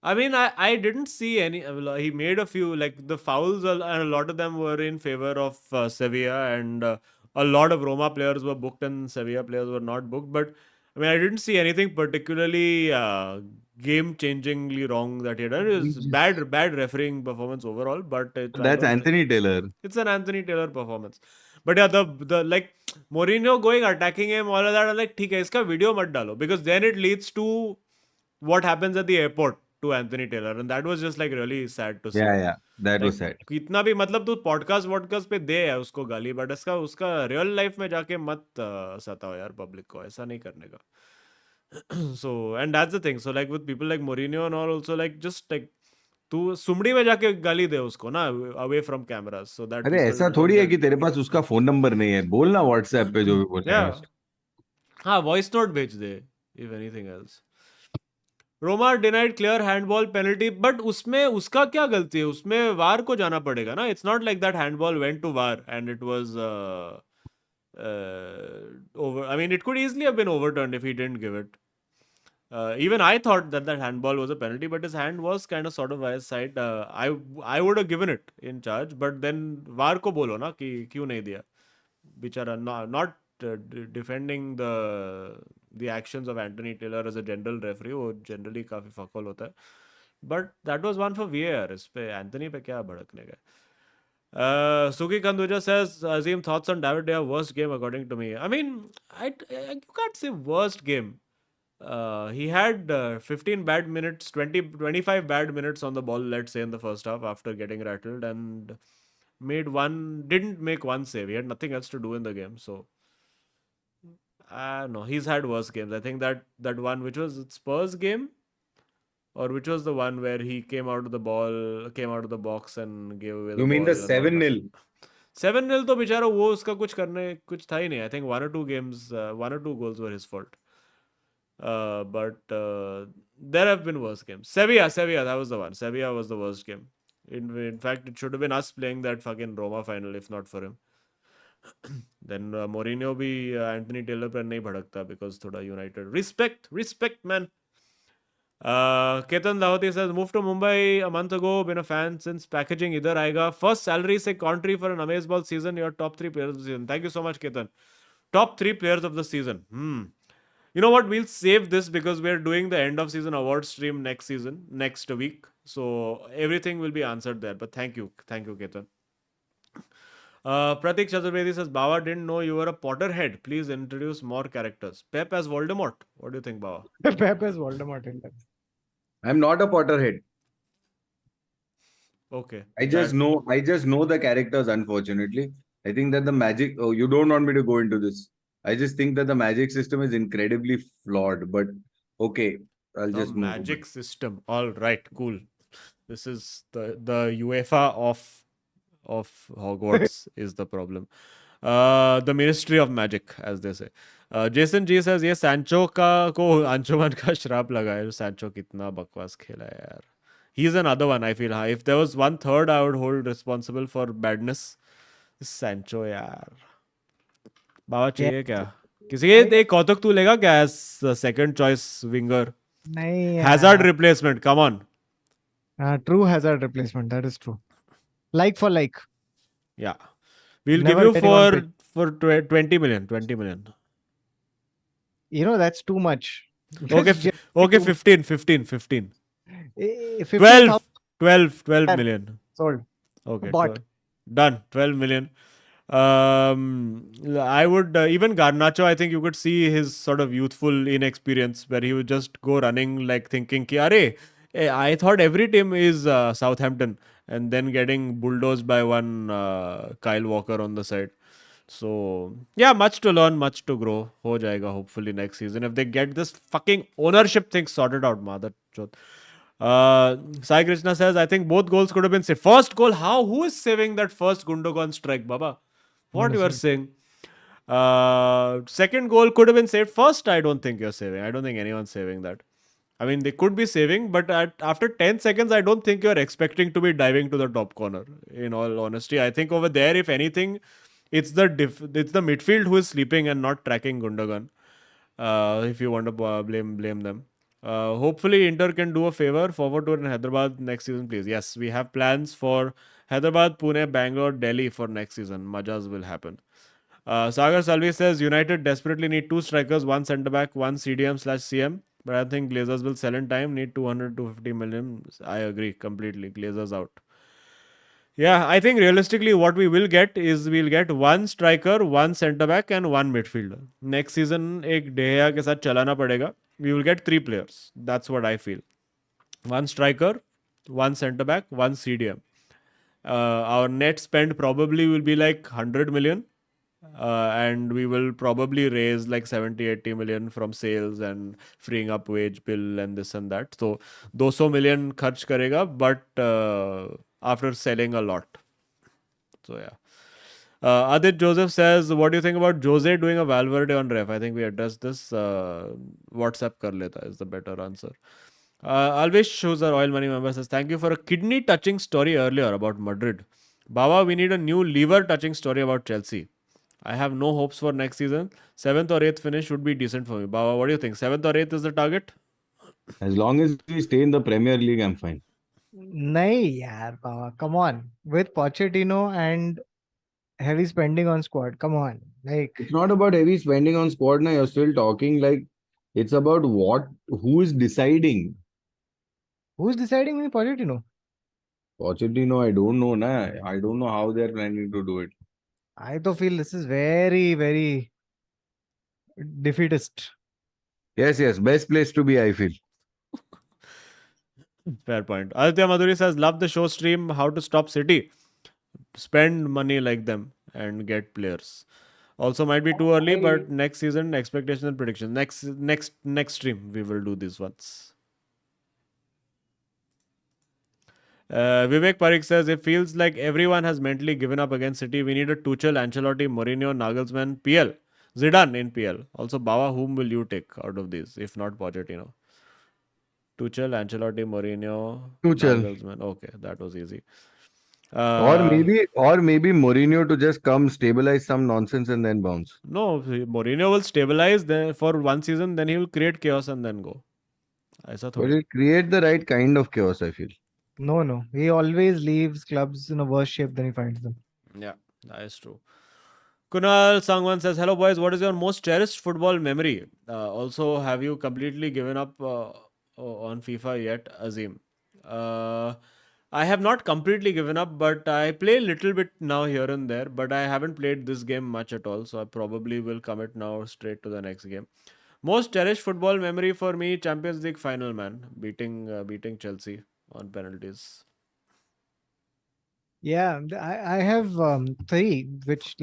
S1: I mean, I didn't see any. Well, he made a few, like the fouls, and a lot of them were in favor of Sevilla, and a lot of Roma players were booked, and Sevilla players were not booked. But I mean, I didn't see anything particularly game-changingly wrong that he had done. It was
S3: Egregious.
S1: bad refereing performance overall, but I
S2: That's
S1: don't think
S2: Anthony Taylor.
S1: it's an Anthony Taylor performance. But yeah, the like Mourinho going attacking him, all of that. I'm like, ठीक है, इसका video मत डालो, because then it leads to what happens at the airport to Anthony Taylor, and that was just like really sad to see.
S2: Yeah, that was
S1: Like
S2: sad.
S1: कितना भी मतलब तू podcast vodcast पे दे है उसको गाली, बट इसका उसका रियल लाइफ में जाके मत सताओ यार पब्लिक को, ऐसा नहीं करने का. So and that's the thing, so like with people like Mourinho and all also, like just like तू सुमड़ी में जाके गाली दे उसको ना, away from cameras, so that
S2: अरे
S1: people
S2: ऐसा
S1: don't
S2: थोड़ी है
S1: get.
S2: कि तेरे पास उसका फोन नंबर नहीं है, बोलना व्हाट्सएप पे जो भी बोलना है.
S1: Yeah, हाँ वॉइस नोट भेज दे if anything else. Roma denied clear handball penalty, but उसमें उसका क्या गलती है, उसमें वार को जाना पड़ेगा ना. It's not like that handball went to war and it was over. I mean, it could easily have been overturned if he didn't give it. Even I thought that handball was a penalty, but his hand was kind of sort of by his side. I would have given it in charge, but then VAR को बोलो ना कि क्यों नहीं दिया. Bichara, not defending the actions of Anthony Taylor as a general referee, वो generally काफी फकल होता है. But that was one for VAR. इस पे एंथनी पे क्या भड़कने का. Suki Kanduja says, Azim, thoughts on David De Gea worst game according to me. I mean, you can't say worst game. He had 15 bad minutes, 25 bad minutes on the ball, let's say, in the first half after getting rattled, and didn't make one save. He had nothing else to do in the game. So, no, he's had worse games. I think that one, which was Spurs game, or which was the one where he came out of the box and gave away the
S2: You mean
S1: ball
S2: the
S1: and all that.
S2: 7-0?
S1: 7-0 तो बेचारा वो उसका कुछ था ही नहीं. I think one or two goals were his fault. But there have been worse games. Sevilla, that was the one. Sevilla was the worst game. In fact, it should have been us playing that fucking Roma final if not for him. Then Mourinho भी Anthony Taylor पर नहीं भड़कता because थोड़ा United. Respect, man. Ketan Lahoti says, moved to Mumbai a month ago, been a fan since packaging idhar aayega. First salary se country for an amazeball season, your top 3 players of the season. Thank you so much, Ketan. Top 3 players of the season. You know what? We'll save this because we're doing the end of season award stream next week. So everything will be answered there. But thank you, Ketan. Pratik Chaturvedi says, Bawa didn't know you were a Potterhead. Please introduce more characters. Pep as Voldemort. What do you think, Bawa?
S3: Pep is Voldemort in that.
S2: I'm not a Potterhead.
S1: Okay.
S2: I just know the characters, unfortunately. I think that the magic, you don't want me to go into this. I just think that the magic system is incredibly flawed, but okay, I'll just move on.
S1: Magic system. All right, cool. This is the UEFA of Hogwarts is the problem. The Ministry of Magic, as they say. Jason G says, ये Sancho को अंशुमन का श्राप लगा है. Sancho कितना बकवास खेला है यार. He's another one, I feel. If there was one third I would hold responsible for badness, Sancho यार. बाबा चाहिए क्या? किसी एक कौतुक तू लेगा क्या as second choice winger?
S3: नहीं
S1: Hazard replacement, come on.
S3: True Hazard replacement, that is true. Like for like.
S1: Yeah. We'll
S3: Never
S1: give you
S3: getting on
S1: for 20 million.
S3: You know, that's too much.
S1: Okay,
S3: Just
S1: okay,
S3: too-
S1: 15.
S3: 50,000
S1: 12 million.
S3: sold.
S1: Okay.
S3: Bought.
S1: Done. 12 million. I would even Garnacho, I think you could see his sort of youthful inexperience where he would just go running like thinking ki, Arey, I thought every team is Southampton, and then getting bulldozed by one Kyle Walker on the side. So yeah, much to learn, much to grow. Ho jayega hopefully next season if they get this fucking ownership thing sorted out, mother chod. Sai Krishna says, I think both goals could have been saved. First goal, how? Who is saving that first Gundogan strike, Baba? What you are saying? Second goal could have been saved. First, I don't think you're saving. I don't think anyone's saving that. I mean, they could be saving, but after 10 seconds, I don't think you're expecting to be diving to the top corner. In all honesty, I think over there, if anything, it's the midfield who is sleeping and not tracking Gundogan. If you want to blame them. Hopefully, Inter can do a favor. Forward tour in Hyderabad next season, please. Yes, we have plans for Hyderabad, Pune, Bangalore, Delhi for next season. Majas will happen. Sagar Salvi says United desperately need two strikers, one centre back, one CDM/CM. But I think Glazers will sell in time. Need 200 to 50 million. I agree completely. Glazers out. Yeah, I think realistically, what we will get is we'll get one striker, one centre back, and one midfielder. Next season, एक डेया के साथ चलाना पड़ेगा. We will get three players. That's what I feel. One striker, one centre back, one CDM. Our net spend probably will be like 100 million. And we will probably raise like 70-80 million from sales and freeing up wage bill and this and that. So 200 million kharch karega, but after selling a lot. So yeah. Adit Joseph says, what do you think about Jose doing a Valverde on ref? I think we addressed this. WhatsApp kar leta is the better answer. Alvish, who's our Oil Money member, says, thank you for a kidney touching story earlier about Madrid. Baba, we need a new liver touching story about Chelsea. I have no hopes for next season. 7th or 8th finish would be decent for me. Baba, what do you think? 7th or 8th is the target?
S2: As long as we stay in the Premier League, I'm fine.
S3: नहीं यार बाबा, come on. With Pochettino and heavy spending on squad, come on. Like,
S2: It's not about heavy spending on squad now. You're still talking like it's about who is deciding.
S3: who's deciding me? Pochettino.
S2: Pochettino, I don't know, na. I don't know how they're planning to do it.
S3: I to feel this is very, very defeatist.
S2: Yes, best place to be, I feel.
S1: Fair point. Aditya Madhuri says, love the show stream. How to stop City? Spend money like them and get players. Also, might be too early, but next season, expectations and predictions. Next stream, we will do these ones. Vivek Parikh says, it feels like everyone has mentally given up against City. We need a Tuchel, Ancelotti, Mourinho, Nagelsmann, PL. Zidane in PL. Also, Bawa, whom will you take out of these, if not Pochettino? Tuchel, Ancelotti, Mourinho,
S2: Tuchel.
S1: Nagelsmann. Okay, that was easy.
S2: Or maybe Mourinho to just come stabilize some nonsense and then bounce.
S1: No, Mourinho will stabilize for one season, then he will create chaos and then go.
S2: But he'll create the right kind of chaos, I feel.
S3: No. He always leaves clubs in a worse shape than he finds them.
S1: Yeah, that is true. Kunal Sangwan says, hello boys, what is your most cherished football memory? Also, have you completely given up on FIFA yet, Azim? I have not completely given up, but I play a little bit now here and there, but I haven't played this game much at all, so I probably will commit now straight to the next game. Most cherished football memory for me, Champions League final, man. Beating Chelsea on penalties.
S3: Yeah, I have three which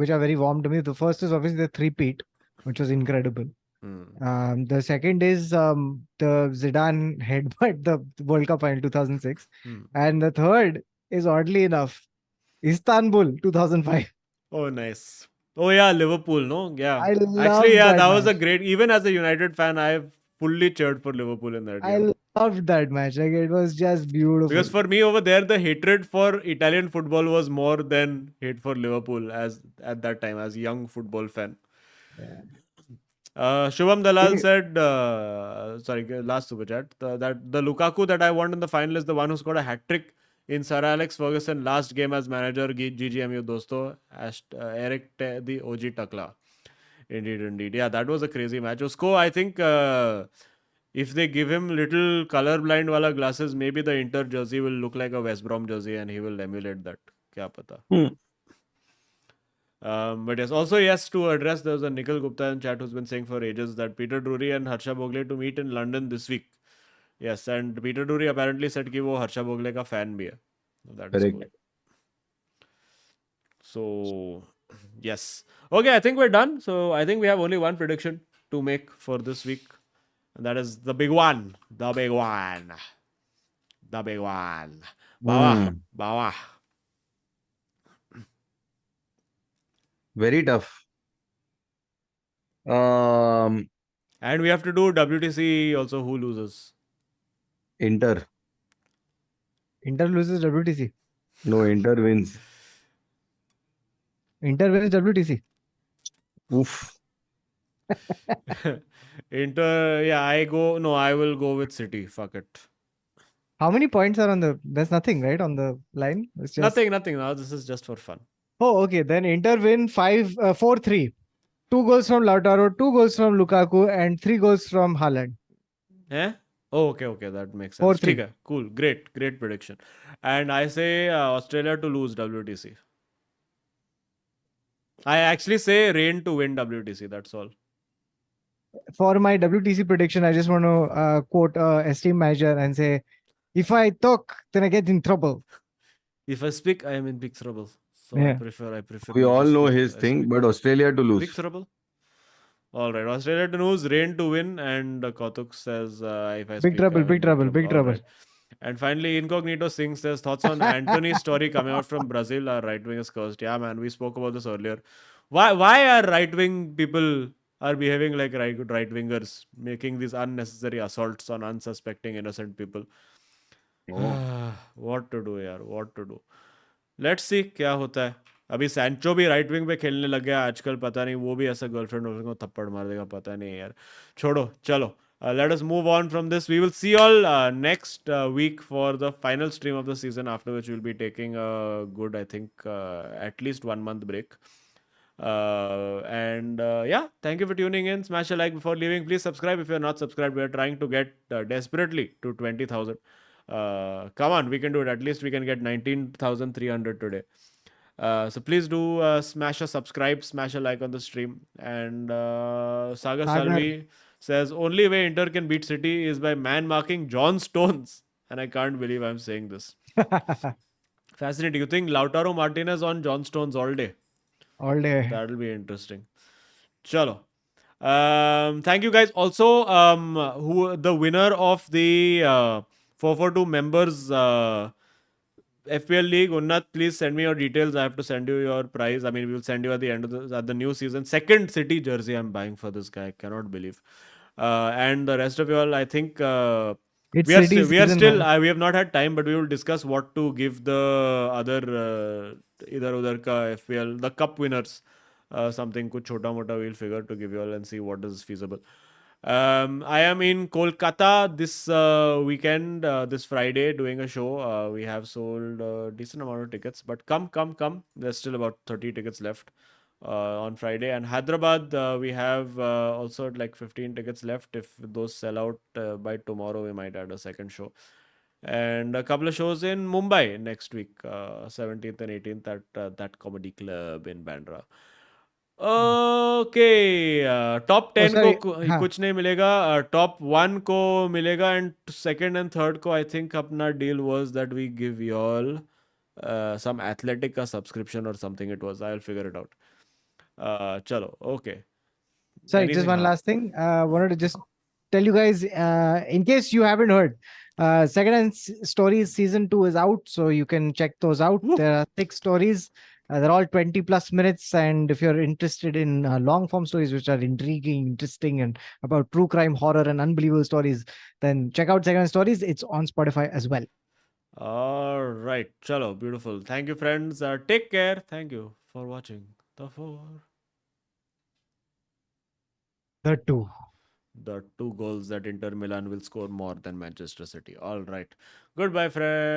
S3: are very warm to me. The first is obviously the three-peat, which was incredible. The second is the Zidane headbutt, the World Cup final 2006. And the third is, oddly enough, Istanbul 2005.
S1: Oh, nice. Oh, yeah, Liverpool, no? Yeah.
S3: I love
S1: Actually, yeah, that was a
S3: match.
S1: great... Even as a United fan, I fully cheered for Liverpool in that game.
S3: I loved that match. Like, it was just beautiful.
S1: Because for me over there, the hatred for Italian football was more than hate for Liverpool as at that time as a young football fan.
S3: Yeah.
S1: Shubham Dalal said, sorry, last super chat, that the Lukaku that I want in the final is the one who scored a hat trick in Sir Alex Ferguson last game as manager. GGMU dosto, Eric the OG Takla. Indeed. Yeah, that was a crazy match. Usko, I think if they give him little colorblind wala glasses, maybe the Inter jersey will look like a West Brom jersey and he will emulate that. Kya pata. But yes, also yes, to address, there's a Nikhil Gupta in chat who's been saying for ages that Peter Drury and Harsha Bhogle to meet in London this week. Yes, and Peter Drury apparently said कि वो Harsha Bhogle का fan भी है. That is cool. So, yes. Okay, I think we're done. So, I think we have only one prediction to make for this week. And that is the big one. The big one. The big one. Bawa.
S2: Hmm.
S1: Bawa.
S2: Very tough. Um,
S1: And we have to do WTC also, who loses.
S2: Inter.
S3: Inter loses WTC.
S2: No, Inter wins.
S3: Inter wins WTC.
S2: Oof.
S1: Inter, yeah, I will go with City. Fuck it.
S3: How many points are on the? There's nothing, right, on the line. It's just
S1: Nothing. Now this is just for fun.
S3: Oh, okay. Then Inter win 4-3. 2 goals from Lautaro, 2 goals from Lukaku, and 3 goals from Haaland.
S1: Eh? Oh, okay. That makes sense.
S3: 4-3.
S1: ठीक है. Cool. Great prediction. And I say Australia to lose WTC. I actually say Rain to win WTC. That's all.
S3: For my WTC prediction, I just want to quote esteemed manager and say, if I talk, then I get in trouble.
S1: If I speak, I am in big trouble. So
S3: Yeah.
S1: I prefer.
S2: We
S1: not to
S2: all know
S1: speak.
S2: his
S1: I
S2: thing,
S1: speak.
S2: but Australia to
S1: Big
S2: lose.
S1: trouble. All right, Australia to lose, Rain to win, and Kautuk says, if I
S3: Big
S1: speak,
S3: trouble,
S1: I'm in
S3: big trouble, big
S1: All
S3: trouble.
S1: right. And finally, Incognito Singh says, thoughts on Anthony's story coming out from Brazil, our right wing is cursed. Yeah, man, we spoke about this earlier. Why are right wing people are behaving like right wingers, making these unnecessary assaults on unsuspecting innocent people? What to do, yaar? What to do? Let's see क्या होता है. अभी Sancho भी right wing पे खेलने लग गया आजकल, पता नहीं वो भी ऐसा गर्लफ्रेंड को थप्पड़ मार देगा, पता नहीं यार. छोड़ो, चलो. Let us move on from this. We will see you all next week for the final stream of the season, after which we'll be taking a good, I think, at least 1 month break. And yeah, thank you for tuning in. Smash a like before leaving. Please subscribe if you're not subscribed. We are trying to get desperately to 20,000. Come on, we can do it. At least we can get 19,300 today. So please do smash a subscribe, smash a like on the stream. And Sagar Salvi says, only way Inter can beat City is by man marking John Stones. And I can't believe I'm saying this. Fascinating. You think Lautaro Martinez on John Stones all day?
S3: All day.
S1: That'll be interesting. Chalo. Thank you guys. Also, who the winner of the 442 members FPL League, Unnat, please send me your details. I have to send you your prize. I mean, we will send you at the end of the new season. Second City jersey I'm buying for this guy. I cannot believe. And the rest of you all, I think
S3: It's
S1: we are
S3: City
S1: still
S3: season, man.
S1: we have not had time, but we will discuss what to give the other idhar udhar ka FPL, the cup winners. Something kuch chota mota we'll figure to give you all and see what is feasible. I am in Kolkata this weekend, this Friday, doing a show. We have sold a decent amount of tickets, but come. There's still about 30 tickets left on Friday. And Hyderabad, we have also like 15 tickets left. If those sell out by tomorrow, we might add a second show. And a couple of shows in Mumbai next week, 17th and 18th at that comedy club in Bandra. Okay, top 10 को
S3: sorry. हाँ.
S1: कुछ नहीं मिलेगा, top 1 को मिलेगा, and second and third को I think अपना deal was that we give you all some athletic का सब्सक्रिप्शन और something it was. I will figure it out. चलो, okay.
S3: Sorry, just one last thing. Wanted to just tell you guys, in case you haven't heard, Second Hand Stories Season 2 is out, so you can check those out.
S1: Woo.
S3: There are 6 stories. They're all 20 plus minutes. And if you're interested in long form stories, which are intriguing, interesting, and about true crime, horror, and unbelievable stories, then check out Second Hand Stories. It's on Spotify as well.
S1: All right, chalo, beautiful. Thank you, friends. Take care. Thank you for watching the 4. The 2 goals that Inter Milan will score more than Manchester City. All right. Goodbye, friends.